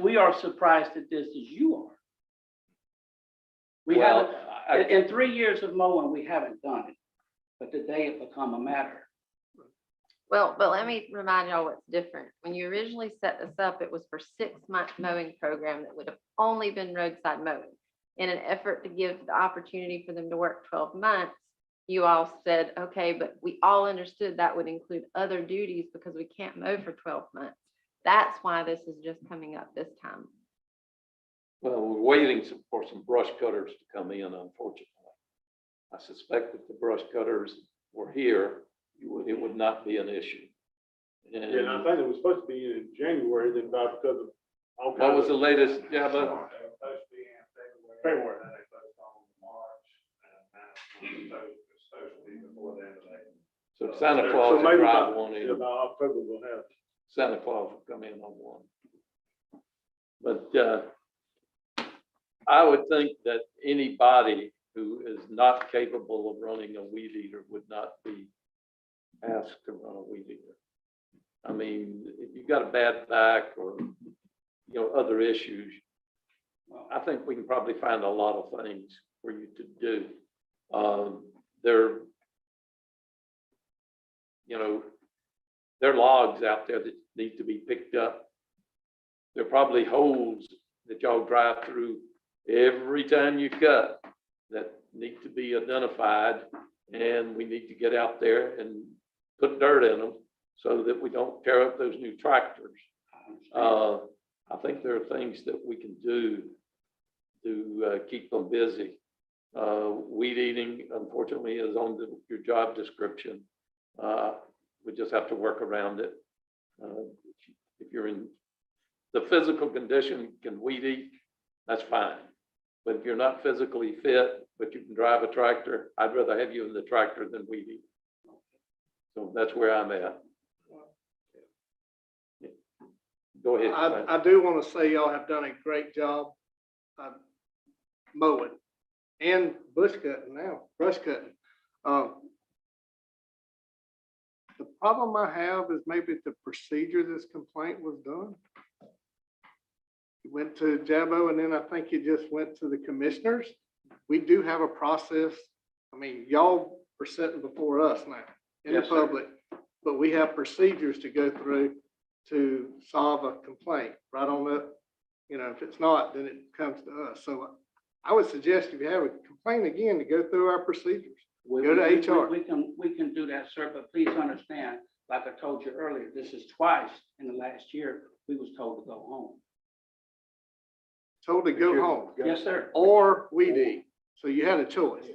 we are surprised at this as you are. We Well, haven't, in 3 years of mowing, we haven't done it, but today it become a matter. Well, but let me remind y'all what's different. When you originally set this up, it was for 6-month mowing program that would have only been roadside mowing. In an effort to give the opportunity for them to work 12 months, you all said, okay, but we all understood that would include other duties because we can't mow for 12 months. That's why this is just coming up this time. Well, we're waiting for some brush cutters to come in, unfortunately. I suspect if the brush cutters were here, it would not be an issue. yeah, and I think it was supposed to be in January, then about because of all What kinds was the of. latest, Jabba? Supposed to be in February. Then they posted on March, and now it's supposed to be before the end of April. So Santa So Claus will maybe drive about- one yeah, in. about October we'll have. Santa Claus will come in on one. But I would think that anybody who is not capable of running a weed eater would not be asked to run a weed eater. I mean, if you've got a bad back or, other issues, I think we can probably find a lot of things for you to do. There are logs out there that need to be picked up. There are probably holes that y'all drive through every time you cut that need to be identified. And we need to get out there and put dirt in them so that we don't tear up those new tractors. I think there are things that we can do to keep them busy. Weed eating, unfortunately, is on your job description. We just have to work around it. If you're in the physical condition, can weed eat, that's fine. But if you're not physically fit, but you can drive a tractor, I'd rather have you in the tractor than weed eat. So that's where I'm at. Go ahead. Frank. I do want to say y'all have done a great job mowing and bush cutting now, brush cutting. The problem I have is maybe the procedure this complaint was done. It went to Jabo and then I think it just went to the commissioners. We do have a process. I mean, y'all are sitting before us now in the Yes, sir. public. but we have procedures to go through to solve a complaint, right on the, if it's not, then it comes to us. So I would suggest if you have a complaint again, to go through our procedures. Go to HR. We can do that, sir, but please understand, like I told you earlier, this is twice in the last year, we was told to go home. Told to go home, Yes, sir. or we did. So you had a choice.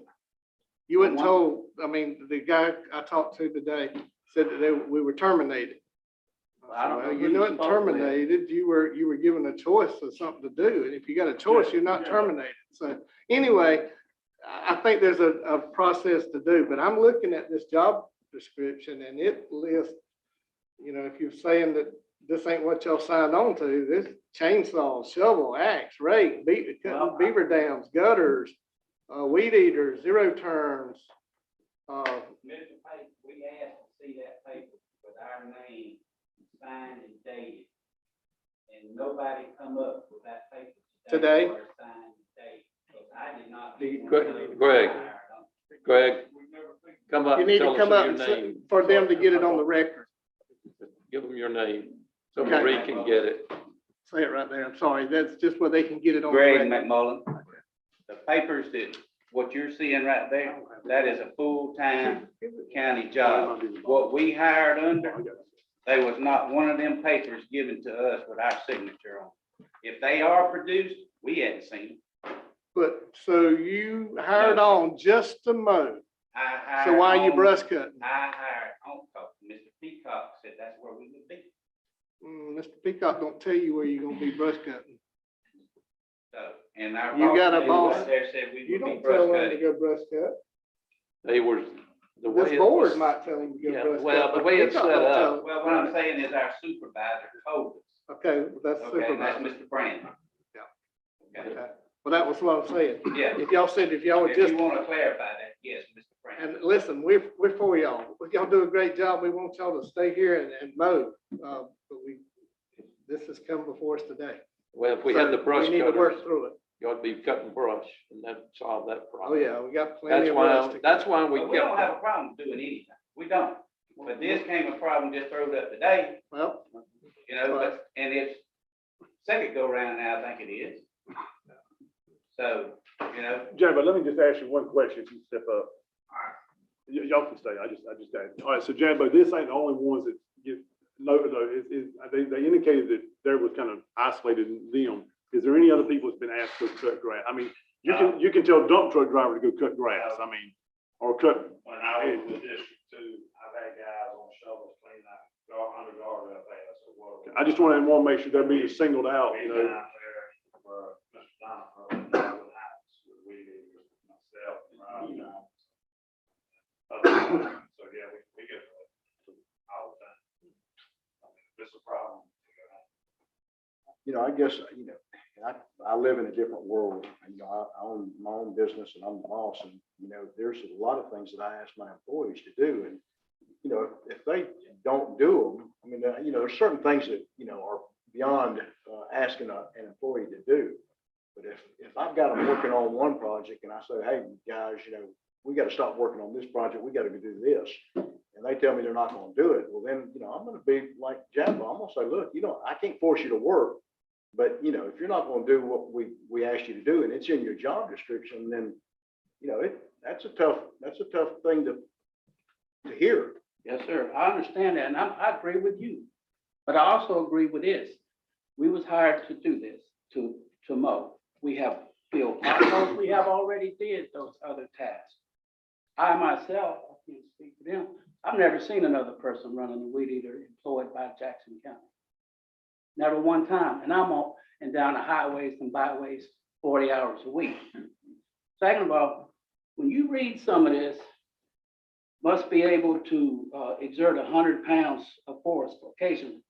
You weren't told, the guy I talked to today said that we were terminated. I don't know Well, who you're you not spoke with. terminated, you were given a choice of something to do, and if you got a choice, you're not terminated. So anyway, I think there's a process to do, but I'm looking at this job description and it lists, if you're saying that this ain't what y'all signed on to, this chainsaw, shovel, axe, rake, Well, beaver dams, gutters, weed eaters, zero turns. Mr. Pate, we asked to see that paper with our name signed and dated. And nobody come up with that paper Today? or signed and dated. Because I did not. Greg, come up You and need tell to us come up your and name. for them to get it on the record. Give them your name, so Okay. Marie can get it. Say it right there. I'm sorry. That's just where they can get it on the Greg record. McMullen, the papers that, what you're seeing right there, that is a full-time county job. What we hired under, there was not one of them papers given to us with our signature on. If they are produced, we hadn't seen them. But, so you hired on just to mow. I hired. So why are you on- brush cutting? I hired on, Mr. Peacock said that's where we would be. Mr. Peacock don't tell you where you're gonna be brush cutting. So, and our. You got a boss. right there said we You would be don't brush tell them to cutting. go brush cut. They were, the way This it board was, might tell them to Yeah, go brush cut. well, the but way it's Peacock set don't up- tell them. Well, what I'm saying is our supervisor told us. Okay, well, that's Okay, and that's supervisor. Mr. Brandon. Yeah. Okay. Okay. Well, that was what I'm saying. Yeah. If y'all said, if y'all would If just, you want to clarify that, yes, Mr. Brandon. and listen, we're for y'all. Y'all do a great job. We want y'all to stay here and mow. But this has come before us today. well, if we had the So brush We need to work cutters, through it. you ought to be cutting brush, and that solve that Oh, problem. yeah, we got plenty That's of brush why, to that's cut. why we But we don't have kept, a problem doing anything. We don't. But this came a problem just throwed up today, Well, but, and it's second go round now, I think it is. So, Jay, but let me just ask you one question, if you step up. Y'all can stay, I just got, all right, so Jambo, this ain't the only ones that get, no, they indicated that there was kind of isolated in them. Is there any other people that's been asked to cut grass? I mean, you can tell dump truck driver to go cut grass, I mean, or cut. When I was with District Two, I've had guys on shovels cleaning out under guard up there, so what. I just want to make sure they're being singled out, you We've been know. out there for Mr. Donovan, with Hines, with weed eaters, myself, so yeah, we get it all the time. I mean, if it's a problem. I guess, I live in a different world. I own my own business and I'm the boss, and, there's a lot of things that I ask my employees to do. And, if they don't do them, there's certain things that, are beyond asking an employee to do. But if I've got them working on one project and I say, hey, guys, we got to stop working on this project, we got to go do this. And they tell me they're not going to do it. Well, then, I'm going to be like Jambo. I'm going to say, look, I can't force you to work. But, if you're not going to do what we asked you to do, and it's in your job description, then, that's a tough thing to hear. yes, sir, I understand that, and I agree with you. But I also agree with this. We was hired to do this, to mow. We have filled potholes, we have already did those other tasks. I myself, I can't speak for them, I've never seen another person running a weed eater employed by Jackson County. Never one time, and I'm on and down the highways and byways 40 hours a week. Second of all, when you read some of this, must be able to exert 100 pounds of force occasionally.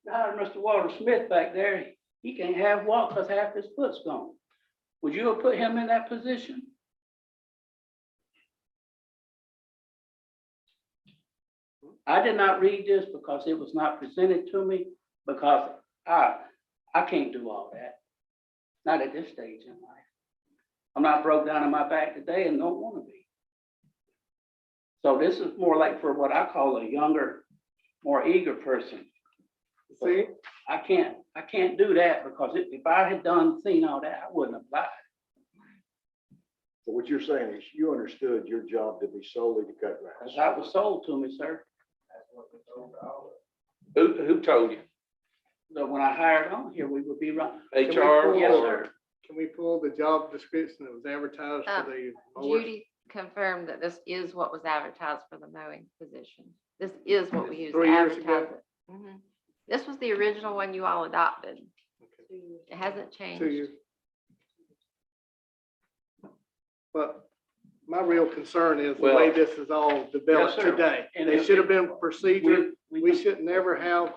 Now, Mr. Walter Smith back there, he can't half walk because half his foot's gone. Would you have put him in that position? I did not read this because it was not presented to me, because I can't do all that. Not at this stage in life. I'm not broke down in my back today and don't want to be. So this is more like for what I call a younger more eager person. See, I can't do that because if I had seen all that, I wouldn't have applied. So what you're saying is you understood your job to be solely to cut grass. Because that was sold to me, sir. Who told you? So when I hired on here, we would be running. HR? Yes, or- sir. can we pull the job description that was advertised for the mowers? Judy confirmed that this is what was advertised for the mowing position. This is what we used to 3 years ago? advertise it. Mhm. This was the original one you all adopted. It hasn't 2 changed. years. But my real concern is the way Well- this is all developed Yes, sir. today. And There if- should have been procedure. We We, should never have,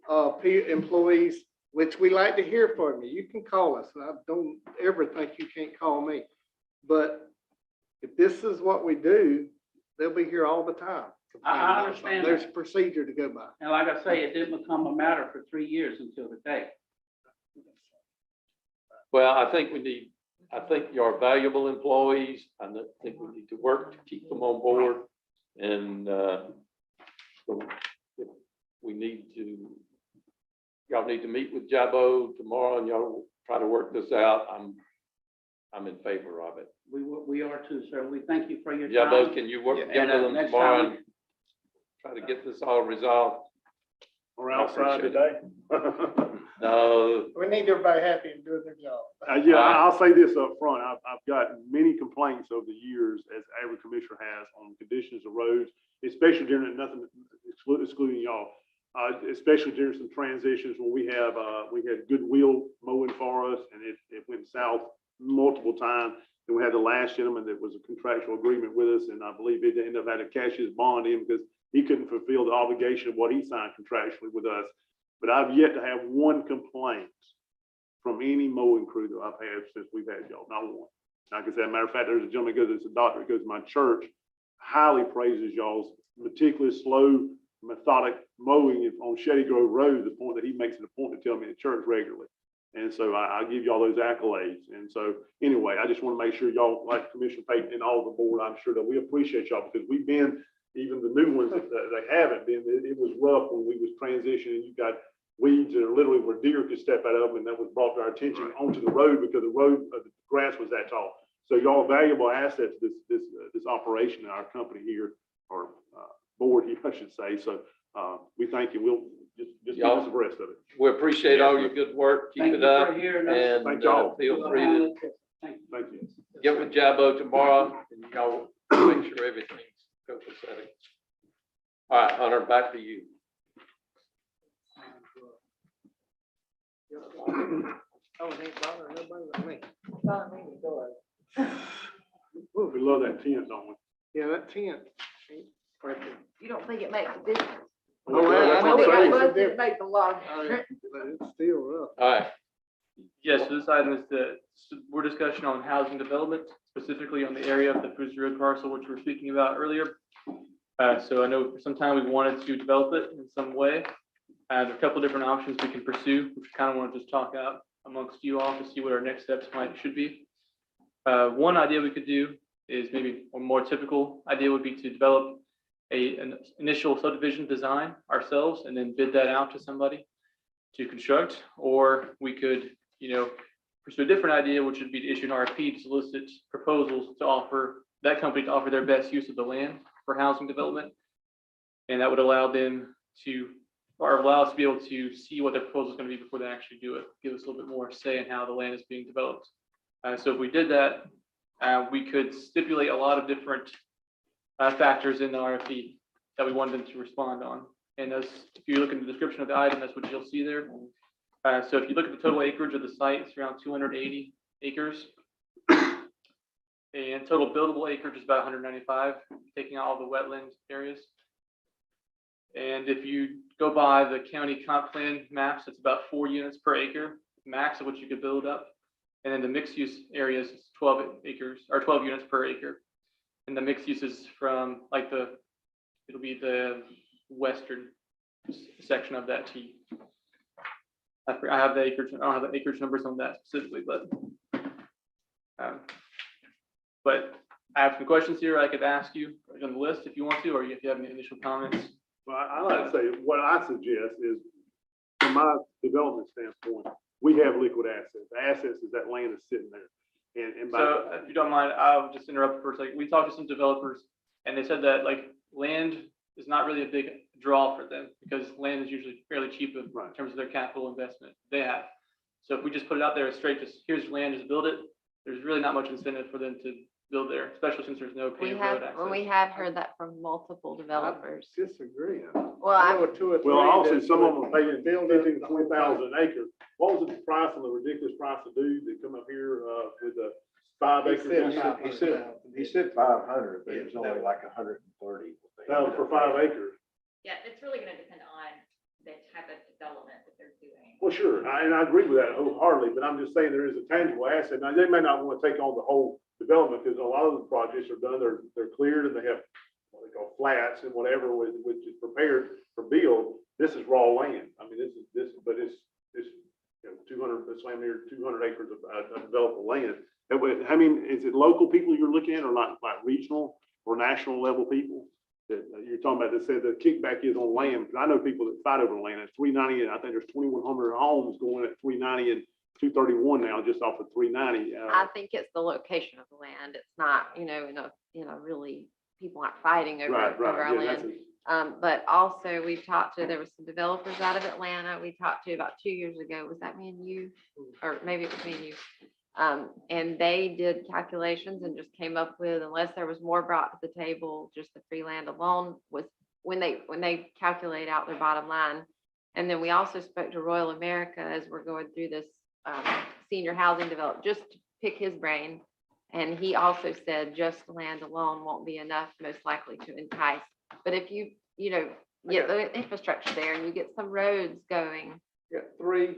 employees, which we like to hear from you. You can call us. And I don't ever think you can't call me. But if this is what we do, they'll be here all the time. complaining I about understand something. There's that. a procedure to go by. and like I say, it didn't become a matter for 3 years until today. Well, I think you're valuable employees. I think we need to work to keep them on board. And, if we need to, y'all need to meet with Jabo tomorrow and y'all try to work this out. I'm in favor of it. We are too, sir. We thank you for your Jabo, time. can you work, Yeah, get with and, them next tomorrow time and try to get this all resolved? Or outside today. No, We need everybody happy and doing their job. Yeah, I'll say this up front. I've gotten many complaints over the years, as every commissioner has, on conditions of roads, especially during, nothing excluding y'all, especially during some transitions when we had Goodwill mowing for us and it went south multiple times. Then we had the last gentleman that was a contractual agreement with us, and I believe it ended up having to cash his bond in because he couldn't fulfill the obligation of what he signed contractually with us. But I've yet to have one complaint from any mowing crew that I've had since we've had y'all, not one. Like I said, matter of fact, there's a gentleman who goes, it's a doctor, who goes to my church, highly praises y'all's meticulous, slow, methodic mowing on Shady Grove Road, to the point that he makes it a point to tell me at church regularly. And so I give y'all those accolades. And so anyway, I just want to make sure y'all, like Commissioner Payton and all the board, I'm sure that we appreciate y'all, because we've been, even the new ones that they haven't been, it was rough when we was transitioning. You got weeds that are literally where deer could step out of them, and that was brought to our attention onto the road because the road, the grass was that tall. So y'all valuable assets, this operation in our company here, or board here, I should say. So we thank you. We'll just give us the rest of it. we appreciate all your good work. Keep Thank it you up. for hearing us. And Thank y'all. feel free to Thank you. Thank you. get with Jabo tomorrow and y'all make sure everything's copacetic. All right, Hunter, back to you. Oh, it ain't bothering nobody but me. Ooh, we love that tent, don't we? Yeah, that tent. ain't right there. You don't think it makes a difference? Oh, I When they know got it's a busted, it difference. makes a lot of But difference. it's still rough. All right, Yes, so this item is the board discussion on housing development, specifically on the area of the Fuji Road parcel, which we were speaking about earlier. So I know for some time we wanted to develop it in some way. There are a couple of different options we can pursue, which we kind of want to just talk out amongst you all to see what our next steps should be. One idea we could do is maybe a more typical idea would be to develop an initial subdivision design ourselves and then bid that out to somebody to construct, or we could, pursue a different idea, which would be to issue an RFP to solicit proposals to offer that company to offer their best use of the land for housing development. And that would allow them to, or allow us to be able to see what their proposal is going to be before they actually do it, give us a little bit more say in how the land is being developed. So if we did that, we could stipulate a lot of different factors in the RFP that we wanted them to respond on. And as if you look in the description of the item, that's what you'll see there. So if you look at the total acreage of the site, it's around 280 acres. And total buildable acreage is about 195, taking out all the wetland areas. And if you go by the county comp plan maps, it's about 4 units per acre, max of what you could build up. And then the mixed use areas is 12 acres or 12 units per acre. And the mixed use is from it'll be the western section of that T. I have the acreage, I don't have the acreage numbers on that specifically, but I have some questions here I could ask you on the list if you want to, or if you have any initial comments Well, I like to say, what I suggest is, from my development standpoint, we have liquid assets. The assets is that land is sitting there. And by, So if you don't mind, I'll just interrupt for a second. We talked to some developers and they said that like land is not really a big draw for them because land is usually fairly cheap in Right. terms of their capital investment they have. So if we just put it out there straight, just here's land, just build it, there's really not much incentive for them to build there, especially since there's no We paved have, road access. well, we have heard that from multiple developers. I disagree. Well, I I, know two or three. well, also, that some of them would are paying build it 15, the whole 20,000 an acre. What was the price on the ridiculous price of dude that come up here, with the 5 He acres? said He said 500, but it was only like 130. That was for 5 acres. Yeah, it's really gonna depend on the type of development that they're doing. Well, sure, and I agree with that wholeheartedly, but I'm just saying there is a tangible asset. Now, they may not want to take on the whole development because a lot of the projects are done, they're cleared and they have what they call flats and whatever, which is prepared for build. This is raw land. I mean, but it's, you know, 200, it's land near 200 acres of developable land. I mean, is it local people you're looking at or not like regional or national level people? That you're talking about that said the kickback is on land, because I know people that fight over land at 390, and I think there's 2,100 homes going at 390 and 231 now, just off of 390. I think it's the location of the land. It's not, really, people aren't fighting over, Right, over our right, yeah, land. But also we've talked to, there were some developers out of Atlanta we talked to about 2 years ago. Was that me and you? Or maybe it was me and you. And they did calculations and just came up with, unless there was more brought to the table, just the free land alone was when they calculate out their bottom line. And then we also spoke to Royal America as we're going through this senior housing development, just to pick his brain. And he also said just land alone won't be enough, most likely to entice. But if you get the infrastructure there and you get some roads going. Got 3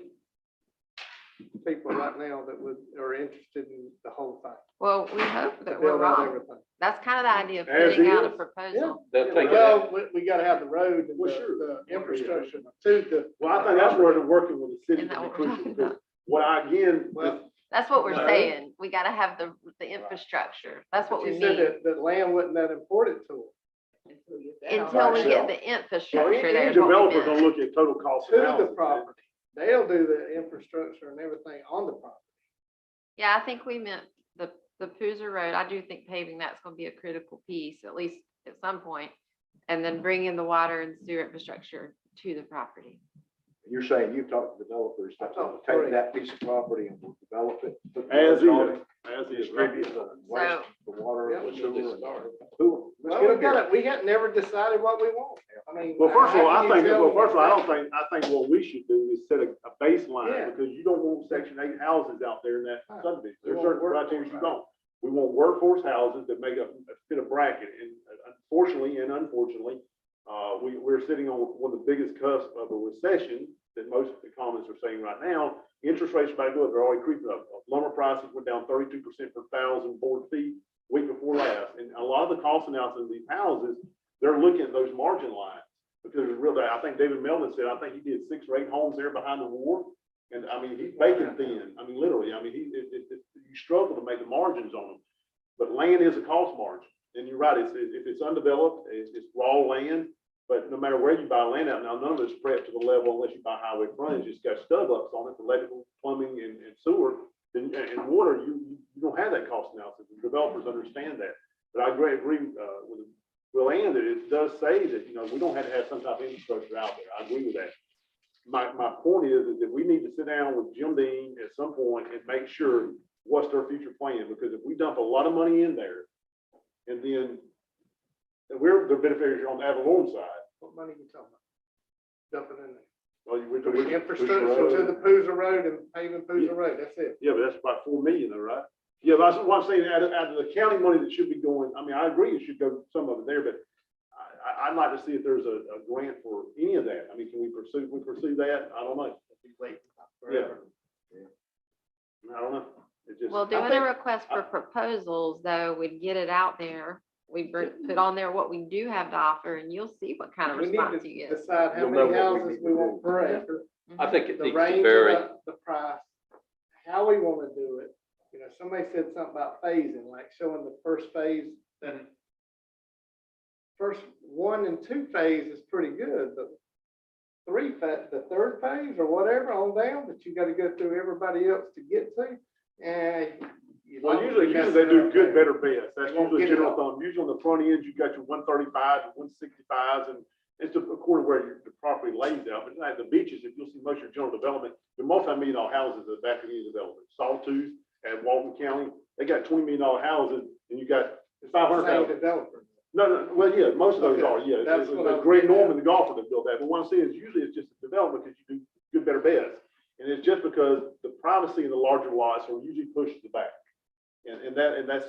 people right now that are interested in the whole thing. Well, we hope To that we're build out wrong. everything. That's kind of the idea of As putting out a is. proposal. They'll take it. Well, we gotta have the road and Well, sure. the infrastructure to the. Well, I think that's where they're working with the city. Isn't that to be what we're crucial, talking because about? what I, again, Well, That's what we're No. saying. We gotta have the infrastructure. That's what but we you said mean. that land wasn't that important to them. Until we get the well, infrastructure, any there's what we developer meant. don't look at total cost To of the housing. property. They'll do the infrastructure and everything on the property. Yeah, I think we meant the Poozer Road. I do think paving that's gonna be a critical piece, at least at some point. And then bring in the water and sewer infrastructure to the property. You're saying you've talked to developers that will take that piece of property and will develop it. put As roads on is, it, as is. distribute the waste, the water, Yeah, the let's sewer. get and- started. Who- let's Well, get we them here. got it. We had never decided what we want. I mean. Well, first of all, how I can you think, tell well, me first of all, I exactly? I think what we should do is set a baseline, Yeah. because you don't want Section 8 houses out there in that Right. subdivision. We There's want certain workforce criteria you houses. don't. We want workforce houses that make fit a bracket, and unfortunately, we're sitting on one of the biggest cusp of a recession that most economists are saying right now. Interest rates are about to go up, they're already creeping up. Lumber prices went down 32% per 1,000 board feet week before last, and a lot of the cost analysis of these houses, they're looking at those margin lines. Because it's really, I think David Melvin said, I think he did 6 or 8 homes there behind the war. And I mean, he's bacon thin. I mean, literally, I mean, you struggle to make the margins on them. But land is a cost margin. And you're right, if it's undeveloped, it's raw land. But no matter where you buy land out, now none of it's prepped to the level unless you buy highway frontage, it's got stub ups on it, for electrical, plumbing and sewer. And water, you don't have that cost analysis. The developers understand that. But I agree with Will Ann that it does say that, we don't have to have some type of infrastructure out there. I agree with that. My point is that we need to sit down with Jim Dean at some point and make sure what's their future plan, because if we dump a lot of money in there, and then we're the beneficiary on the Avalon side. What money you talking about? Dumping in there. Well, Infrastructure to the Poozer Road and paving Poozer Road, that's it. Yeah, but that's about 4 million though, right? Yeah, but that's what I'm saying, out of the county money that should be going, I mean, I agree it should go some of it there, but I'd like to see if there's a grant for any of that. I mean, can we pursue that? I don't know. Forever. I don't know. It just. Well, doing a request for proposals, though, would get it out there. We put on there what we do have to offer, and you'll see what kind of We need response to you get. decide how You'll know many what we houses need we to want do. per acre, I think it the needs range to of vary. the price, how we want to do it. Somebody said something about phasing, like showing the first phase, then first 1 and 2 phase is pretty good, but the third phase or whatever on down that you gotta go through everybody else to get to, and. Well, usually they do good, better, best. That's usually general thumb. Usually on the front end, you've got your 135 and 165s, and it's according to where the property lays out. But like the beaches, if you'll see most of your general development, the multi-million-dollar houses are back in the development. Sawtooth and Walton County, they got $20 million houses, and you got Same 500,000. developer. No, well, yeah, most of those Okay, are, yeah. that's what I was Greg getting at. Norman, the golfer that built that, but what I'm saying is usually it's just a development because you do good, better, best. And it's just because the privacy in the larger lots are usually pushed to the back. And that's,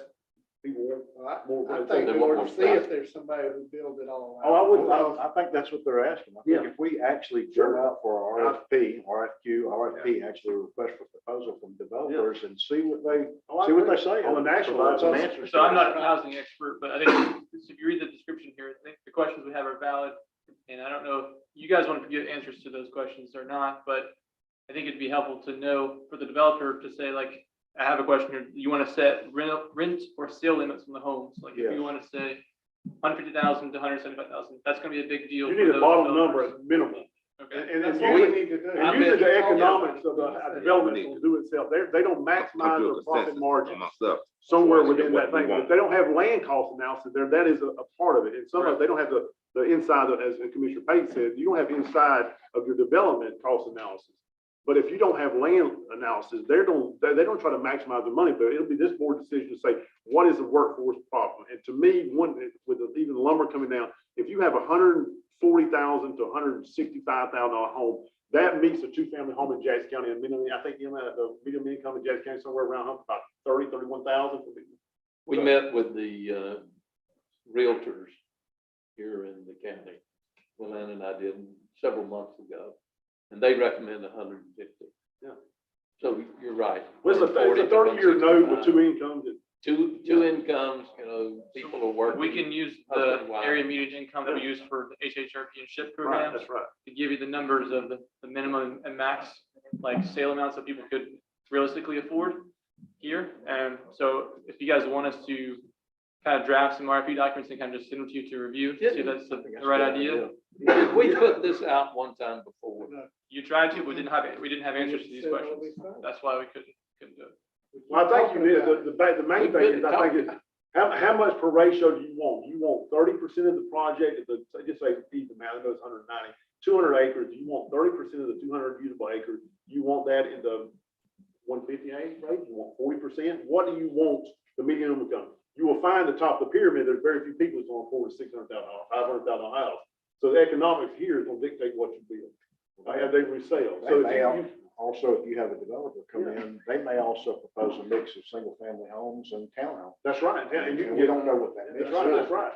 people want more. I think we ought to see if there's somebody who builds it all out. Oh, I would, I think that's what they're asking. I think if we actually go out for our RFP, actually request for proposal from developers and see what they say. On the national Provide some level. answers. So I'm not a housing expert, but I think if you read the description here, I think the questions we have are valid. And I don't know if you guys want to give answers to those questions or not, but I think it'd be helpful to know for the developer to say, like, I have a question here. You want to set rent or sale limits on the homes? Like if you want to say 150,000 to 175,000, that's going to be a big deal. You for need a those bottom developers. number at minimum. Okay. And That's then what we usually, need to do. and usually the economics of the development will do itself. They don't maximize their profit margin somewhere within that thing. But if they don't have land cost analysis there, that is a part of it. And some of it, they don't have the inside, as Commissioner Pate said, you don't have inside of your development cost analysis. But if you don't have land analysis, they don't try to maximize the money, but it'll be this board decision to say, what is the workforce problem? And to me, with even lumber coming down, if you have $140,000 to $165,000 home, that meets a 2-family home in Jackson County. And I think the medium income in Jackson County somewhere around about 31,000. We met with the realtors here in the county. Luann and I did several months ago, and they recommend 150. Yeah. So you're right. Well, it's a 30-year note with 2 incomes. Two incomes, people are working. We can use the area median income that we use for the HHRP and SHIP Right, programs that's right. to give you the numbers of the minimum and max, like sale amounts that people could realistically afford here. And so if you guys want us to kind of draft some RFP documents and kind of just send them to you to review, see if that's the right idea. We put this out one time before. You tried to, but we didn't have answers to these questions. That's why we couldn't do it. Well, I think you did, the main thing is, I think is, how much per ratio do you want? You want 30% of the project, just say, even now, I know it's 190, 200 acres, you want 30% of the 200 usable acres, you want that in the 150 acre rate, you want 40%? What do you want the median income? You will find the top of the pyramid, there's very few people who's going to afford a $600,000, $500,000 house. So the economics here is going to dictate what you build. How they resale. So Also, if you have a developer come in, they may also propose a mix of single-family homes and townhomes. that's right. And We don't know what that mix That's right, is. that's right.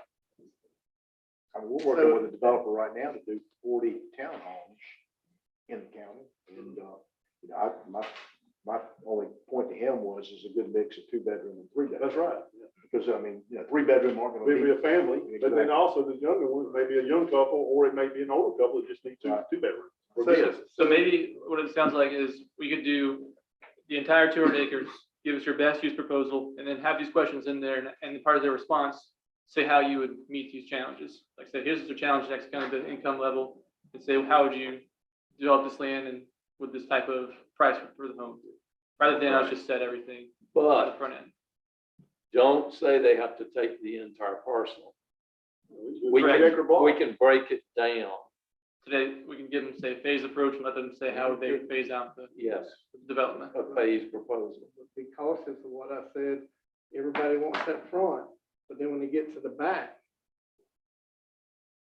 I mean, we're working with a developer right now to do 40 townhomes in the county. And, my only point to him was a good mix of 2-bedroom and 3-bedroom. That's right. Because, I mean, 3-bedroom aren't going to Maybe be. a family, but then also the younger ones, maybe a young couple, or it may be an older couple that just need two bedrooms. So maybe what it sounds like is we could do the entire 200 acres, give us your best use proposal, and then have these questions in there, and part of their response, say how you would meet these challenges. Like say, here's the challenge next, kind of the income level, and say, how would you develop this land and with this type of price for the home? Rather than us just set everything at the But front end. don't say they have to take the entire parcel. We Correct. can break it down. Today, we can give them, say, phase approach and let them say how they would phase out the Yes, development. a phase proposal. Be cautious of what I said. Everybody wants that front, but then when they get to the back,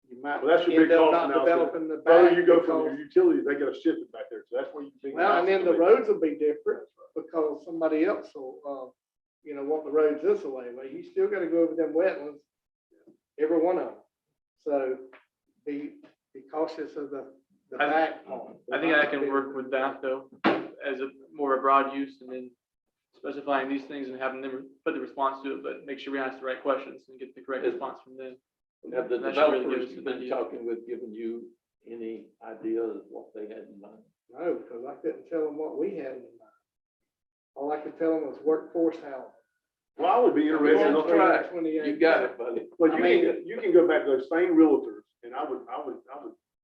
you might Well, that's your end big up cost not analysis. developing the Further back. you go from because- your utilities, they gotta shift it back there, so that's where you think. Well, and then the roads will be different because somebody else will, want the roads this way. Well, you still gotta go over them wetlands, every one of them. So be cautious of the back part. I think I can work with that though, as a more a broad use and then specifying these things and having them put the response to it, but make sure we ask the right questions and get the correct response from them. Have the That should really give developers us an been idea. talking with, giving you any idea of what they had in mind? No, because I couldn't tell them what we had in mind. All I could tell them was workforce housing. Well, I would be interested in on the track. 28. You got it, buddy. Well, I you can go back to those same realtors, and I would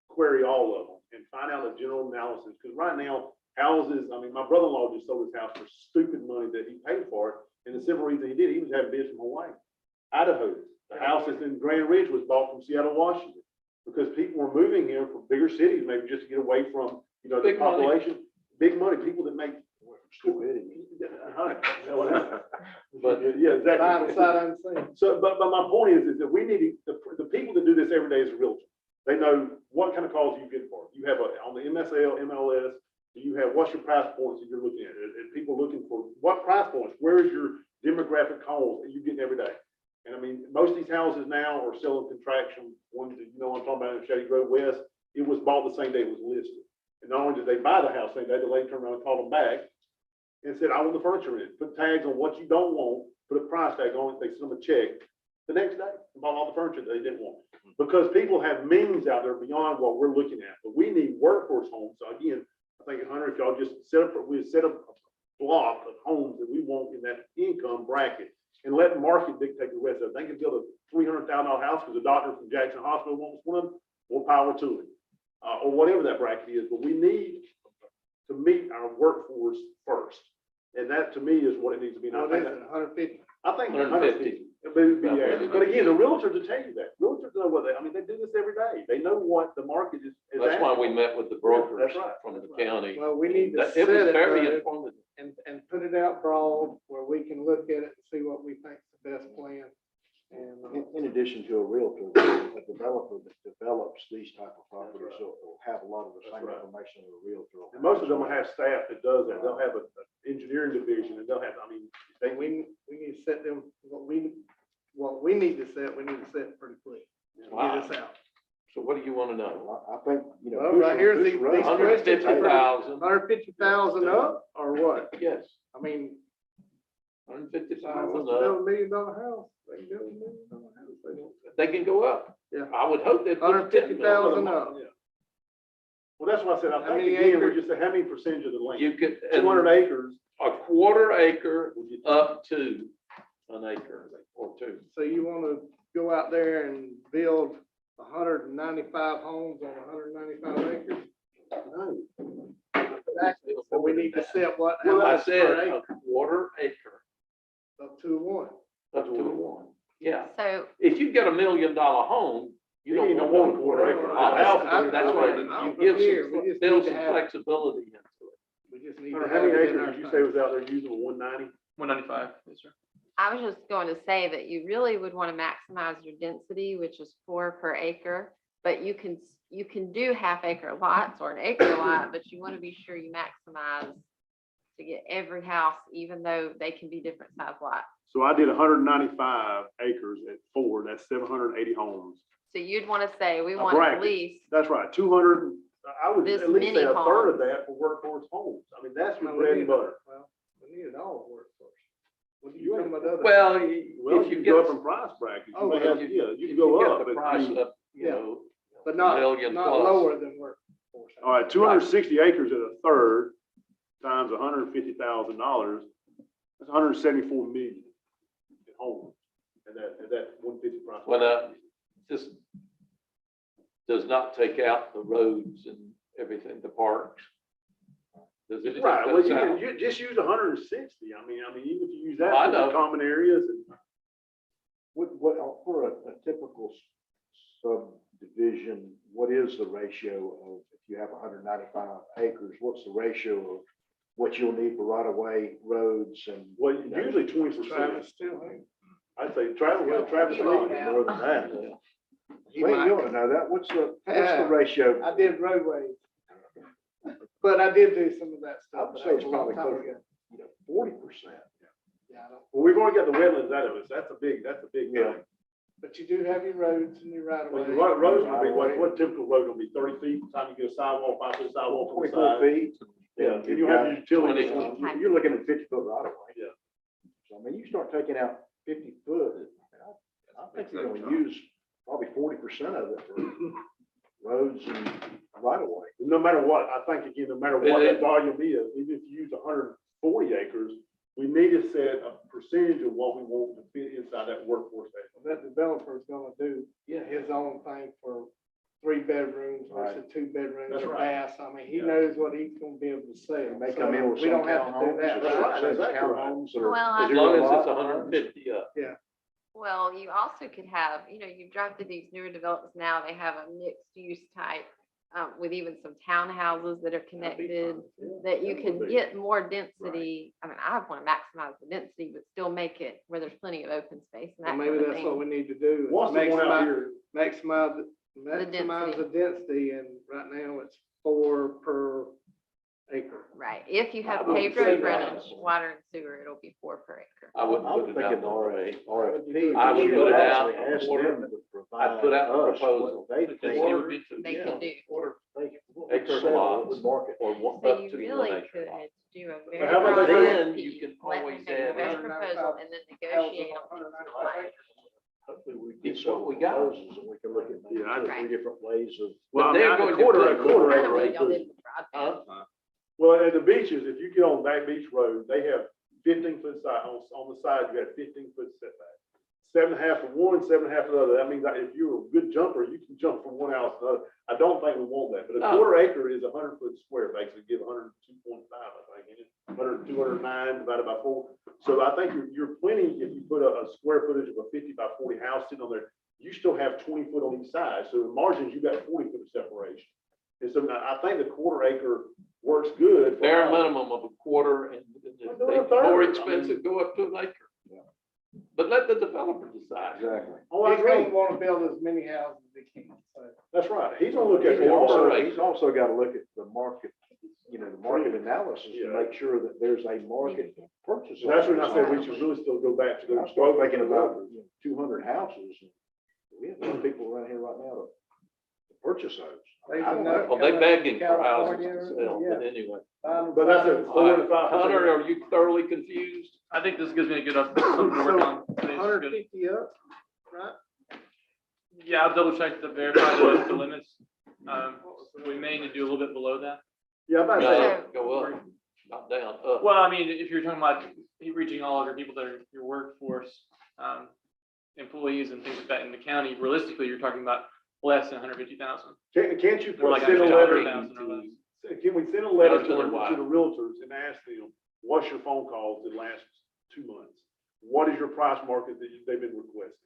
query all of them and find out a general analysis, because right now, houses, I mean, my brother-in-law just sold his house for stupid money that he paid for it, and the simple reason he did, he was having bids from Hawaii, Idaho. The house that's in Grand Ridge was bought from Seattle, Washington, because people were moving here from bigger cities, maybe just to get away from, you know, the Big money. population, big money, people that make. But Yeah, exactly. Line sight unseen. So, but my point is that we need, the people that do this every day is a realtor. They know what kind of calls you get for. You have on the MSL, MLS, you have, what's your price points that you're looking at? And people looking for what price points? Where is your demographic calls that you're getting every day? And I mean, most of these houses now are selling contraction. One, you know what I'm talking about in Shady Grove West, it was bought the same day it was listed. And not only did they buy the house same day, the lady turned around and called them back and said, I want the furniture in it. Put tags on what you don't want, put a price tag on it, they send them a check the next day, and bought all the furniture they didn't want. Because people have means out there beyond what we're looking at, but we need workforce homes. So again, I think, Hunter, if y'all just we set up a block of homes that we want in that income bracket and let the market dictate the rest of it. They can build a $300,000 house because a doctor from Jackson Hospital wants one, more power to it. Or whatever that bracket is, but we need to meet our workforce first. And that to me is what it needs to be. And I What think is it, 150? I think 150. 150. But again, the realtors will tell you that. Realtors know what I mean, they do this every day. They know what the market is. that's why we met with the brokers That's right. from the That's right. county. Well, we need to It set was it, very though, informative. and put it out broad where we can look at it and see what we think's the best plan. And, In addition to a realtor, a developer that develops these type of properties will have a lot of the That's same right. information as a realtor. And most of them will have staff that does that. They'll have an engineering division and they'll have, I mean, they, we need to set them, what we need to set, we need to set pretty quick. Get Wow. this out. So what do you want to know? I think, you know. Well, right here's these questions. 150,000. 150,000 up or what? Yes, I mean, 150,000 build up. $1 million house. They can build $1 million house. They don't. They can go up. Yeah. I would hope they'd put 10 million. 150,000 up. Yeah. Well, that's what I said. I How think many again, we're acres? just, how many percentage of the land? You could, 200 acres. a quarter acre up to an acre or two. So you want to go out there and build 195 homes on 195 acres? No. Exactly. So we need to set what, how Well, I much said per a acre, quarter acre up to one. up to one. Yeah. So If you've got $1 million home, you You don't don't want want a quarter acre. That's why you give some, build some flexibility into it. We just need to Hunter, have how many it in acres our did you say was out there using a 190? 195, yes, sir. I was just going to say that you really would want to maximize your density, which is 4 per acre. But you can do half acre lots or an acre lot, but you want to be sure you maximize to get every house, even though they can be different size lots. So I did 195 acres at 4, that's 780 homes. So you'd want to say, we A want at bracket. least, That's right, 200, I would This at least say many a third of homes. that for workforce homes. I mean, that's your No, bread we and need- butter. Well, we need it all workforce. What are you talking about? the other? Well, Well, if you you can go get, up in price brackets. Oh, You may well, have, yeah, you if can go get up, the but I price mean, up, you Yeah. know, But not million plus. lower than workforce. all right, 260 acres at a third times $150,000, that's 174 million in homes. And that 150 price. when this does not take out the roads and everything, the parks. Does it? Right, well, Does that- you just use 160. I mean, even if you use that I for the know. common areas and. For a typical subdivision, what is the ratio of, if you have 195 acres, what's the ratio of what you'll need for right of way, roads and? Well, you know, usually 20%. Travis still, ain't I'd say Travis, Travis. It's probably more than that. Yeah. he? Well, might- you ought to know that. What's the Yeah. ratio? I did roadways. But I did do some of that I stuff. would but say it's that was a long probably time close ago. to, 40%. Yeah, I don't, Well, we've already got the wetlands out of it, so that's a big Yeah. thing. but you do have your roads and your right of Well, way. the road's gonna be, what typical road gonna be, 30 feet, by the time you get a sidewalk, 5-foot sidewalk on the 24 side. feet. Yeah, and you have your utilities. 20. You're looking at 50-foot right of way. Yeah. So, I mean, you start taking out 50 foot, I think you're gonna use probably 40% of it for roads and right of way. No matter what, I think again, no matter what that volume is, even if you use 140 acres, we need to set a percentage of what we want to fit inside that workforce. That developer's gonna do his own thing for 3 bedrooms versus 2 bedrooms That's or right. baths. I mean, he knows what he's gonna be able to sell. They So come in with we some don't have to do townhomes that. or That's right, some exactly right. townhomes that are Well, I- As zero long as it's lot. 150 up. Well, you also could have, you drive through these newer developments now, they have a mixed use type, with even some townhouses that are connected, that you can get more density. I mean, I want to maximize the density, but still make it where there's plenty of open space and And that maybe kind of that's what we thing. need to do. is What's the one out maximize- here? Maximize the density, and right now it's 4 per acre. Right, if you have I wouldn't paved say road that. frontage, water and sewer, it'll be 4 per acre. I wouldn't I put would it think out in the that way. RFP. I would we put it out actually ask order. them to I'd put out a provide us proposal. what They Because think. it would be- They Yeah. can do. Acre Sell lots. the market. Or one, So up you to 1 really acre. could do a how very about broad then RFP, you can let always them make the add best in. proposal and then negotiate on it. Hopefully we get It's what some we got. proposals and we can look at maybe Yeah, I- 2 or Right. 3 different ways of. Well, I But mean, they're a going to quarter put- Kind of acre. what y'all did with broadband. Huh? Well, at the beaches, if you get on Back Beach Road, they have 15-foot side, on the side, you got 15-foot setback. 7.5 for one, 7.5 for the other. That means that if you're a good jumper, you can jump from one house to the other. I don't think we want that, but a No. quarter acre is 100-foot square, basically give 102.5, I think, 209 divided by 4. So I think you're plenty, if you put a square footage of a 50 by 40 house sitting on there, you still have 20 foot on each side. So in margins, you got 40 foot of separation. And so I think the quarter acre works good. for Bare housing. minimum of a quarter, and if do they a third. more I mean- expensive, go up to an acre. Yeah. But let the developer decide. Exactly. Oh, I He's gonna agree. wanna build as many houses as he can, so. That's right. He's gonna look at He's it. also, Right. he's also got to look at the market, the market analysis to Yeah. make sure that there's a market purchase. So that's when I said we should really still go back to I those. start thinking about 200 houses. We have a lot of people around here right now to purchase those. There's I don't enough Well, they coming begging from for houses California, to sell, but yeah. anyway. But that's a All 4 right, to 5%. Hunter, are you thoroughly confused? I think this gives me a good something to work on. Today's good. 150 up, right? Yeah, I'll double check to verify the limits. We may need to do a little bit below that. Yeah, I'm about to say, No, go up, not down, up. Well, I mean, if you're talking about reaching all of your people that are your workforce, employees and things like that in the county, realistically, you're talking about less than 150,000. can't you More like send a actually letter? 100,000 or less. Can we send a letter That's really to wide. the realtors and ask them, what's your phone calls the last 2 months? What is your price market that they've been requesting?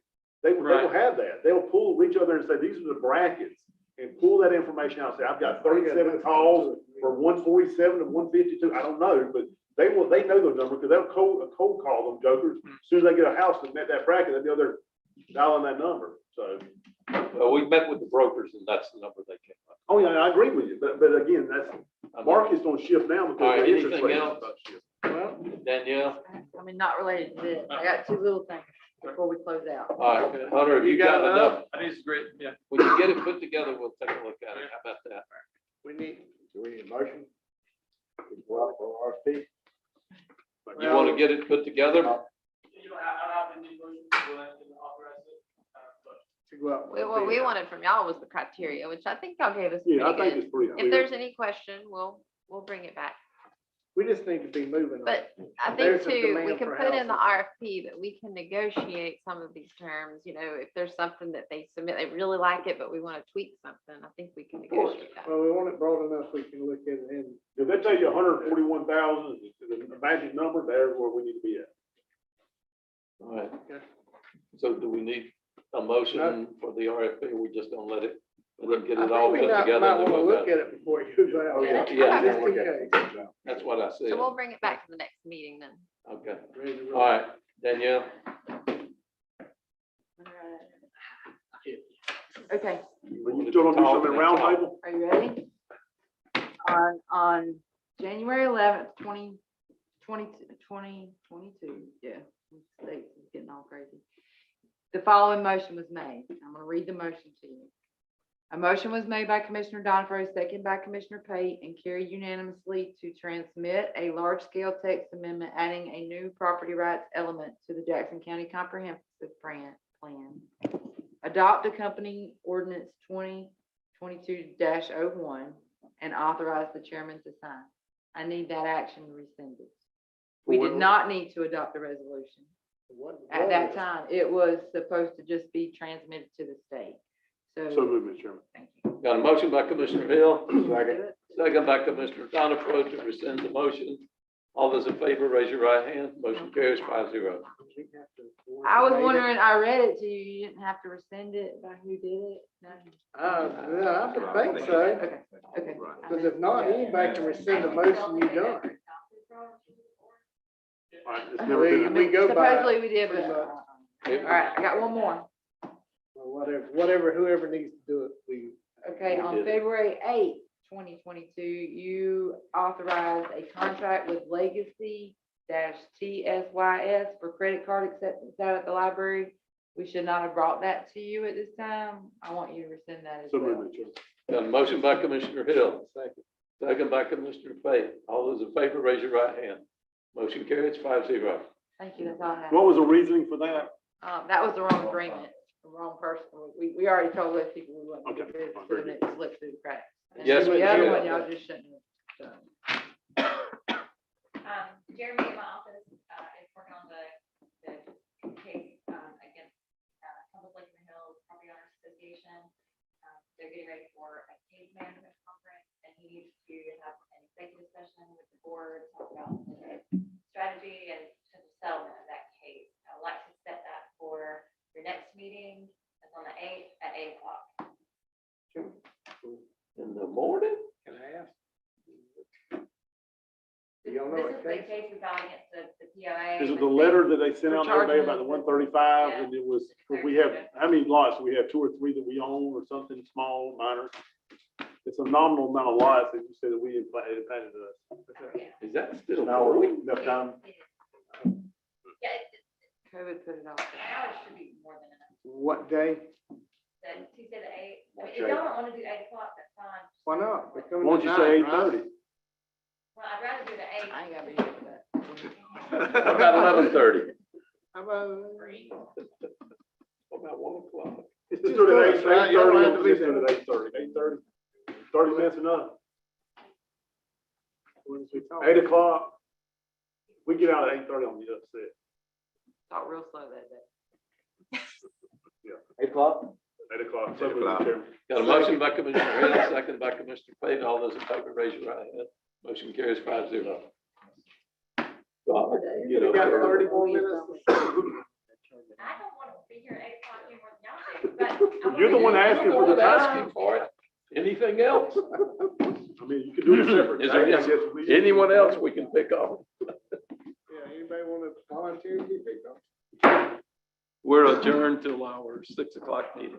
They will Right. have that. They'll reach out there and say, these are the brackets, and pull that information out. Say, I've got 37 calls for 147 to 152. I don't know, but they know those numbers because they'll cold call them jokers. As soon as they get a house that met that bracket, they'll be able to dial in that number. So, Well, we met with the brokers and that's the number they came up. oh yeah, I agree with you. But again, that's, I mean, market's gonna shift now All because right, the interest anything rates are else? about to shift. Well, Danielle, I mean, not related to this. I got 2 little things before we close out. all right, Hunter, have you got enough? I think it's great, yeah. When you get it put together, we'll take a look at it. How about that? we need, Do we need a motion? To go out for RFP? You want to get it put together? You don't have, I don't have any motion to authorize it, but to go out. What we wanted from y'all was the criteria, which I think y'all gave us Yeah, I pretty think good. it's pretty If clear. there's any question, we'll bring it back. We just need to be moving on. But I think There's a too, we demand can for put in the houses. RFP that we can negotiate some of these terms, if there's something that they submit, they really like it, but we want to tweak something, I think we can negotiate that. Well, we want it broad enough, we can look at it and If they tell you 141,000 is the magic number, there's where we need to be at. All right. Okay. So do we need a motion for the RFP, or we just don't let it get I it all think put we together? might and then want to we'll look go? at it before it goes out. Oh, yeah. Yeah. Just in Look at it. case. That's what I said. So we'll bring it back to the next meeting then. Okay, Ready to all roll. right, Danielle, Okay, But you still gonna do something round table? are you ready? On January 11th, 2022, yeah, states is getting all crazy. The following motion was made. I'm gonna read the motion to you. A motion was made by Commissioner Donfro, second by Commissioner Pate, and carried unanimously to transmit a large-scale text amendment adding a new property rights element to the Jackson County Comprehensive Plan. Adopt accompanying ordinance 2022-01 and authorize the chairman to sign. I need that action rescinded. We did not need to adopt a resolution. At that time, it was supposed to just be transmitted to the state. So So, moved, Mr. Chairman. thank you. Got a motion by Commissioner Hill, Second. second by Commissioner Donifro to rescind the motion. All those in favor, raise your right hand. Motion carries 5-0. I was wondering, I read it to you, you didn't have to rescind it by who did it? No? Yeah, I would think so, Okay, okay. because if not, anybody can rescind the motion you done. All right, it's never been, We go by, Supposedly we did, but, pretty much. all right, I got one more. whatever, whoever needs to do it, we. Okay, on February 8th, 2022, you authorized a contract with Legacy TSYS for credit card acceptance out at the library. We should not have brought that to you at this time. I want you to rescind that as so well. moved, Mr. Chairman. Got a motion by Commissioner Hill, second by Commissioner Fate. All those in favor, raise your right hand. Motion carries 5-0. Thank you, that's all I have. What was the reasoning for that? That was the wrong agreement, the wrong person. We already told those people we wouldn't Okay, do this, fine, so very then it slipped through the cracks. And Yes, The we other did. one, y'all just shouldn't have done. Jeremy in my office, is working on the case, against, Public Lake in the Hills Property Owners Association. They're getting ready for a case management conference, and he needs to have an executive session with the board, talk about the strategy and potential settlement of that case. I would like to set that for your next meeting, that's on the 8th at 8 o'clock. In the morning? Can I ask? This You don't know this what is the case? case we filed against the POA. Is it and the state. letter that they sent For out the other day about the charging. 135 Yeah. and it was, we have, how many lots? We have 2 or 3 that we own or something small, minor. It's a nominal amount of lots that you said that we impacted us. Yeah. Is that still Now, going? enough time. Yeah, COVID put it off. an hour should be more than enough. What day? Then Tuesday the 8th. I mean, Okay. if y'all don't want to do 8 o'clock, that's fine. Why not? They're coming Why don't you at say 9, right? 8:30? Well, I'd rather do the 8th. I ain't gotta be here for that. How about 11:30? How about? How about 1 o'clock? Just do it at 8:30. You don't have to be Just do there. it at 8:30. 8:30. 30 minutes enough. When is we talking? 8 o'clock. We get out at 8:30 on the upset. Talk real slow that day. 8 o'clock? 8 o'clock. 8 So moved, o'clock. Mr. Chairman. Got a motion by Commissioner Hill, second by Commissioner Pate. All those in favor, raise your right hand. Motion carries 5-0. God, You got 30 more minutes. I don't want to be here at 8 o'clock anymore than y'all do, but. You're the one asking for the Asking for it. Anything else? I mean, you can do it separate. Is there I guess we- anyone else we can pick on? Yeah, anybody want to volunteer to be picked up? We're adjourned till our 6 o'clock meeting.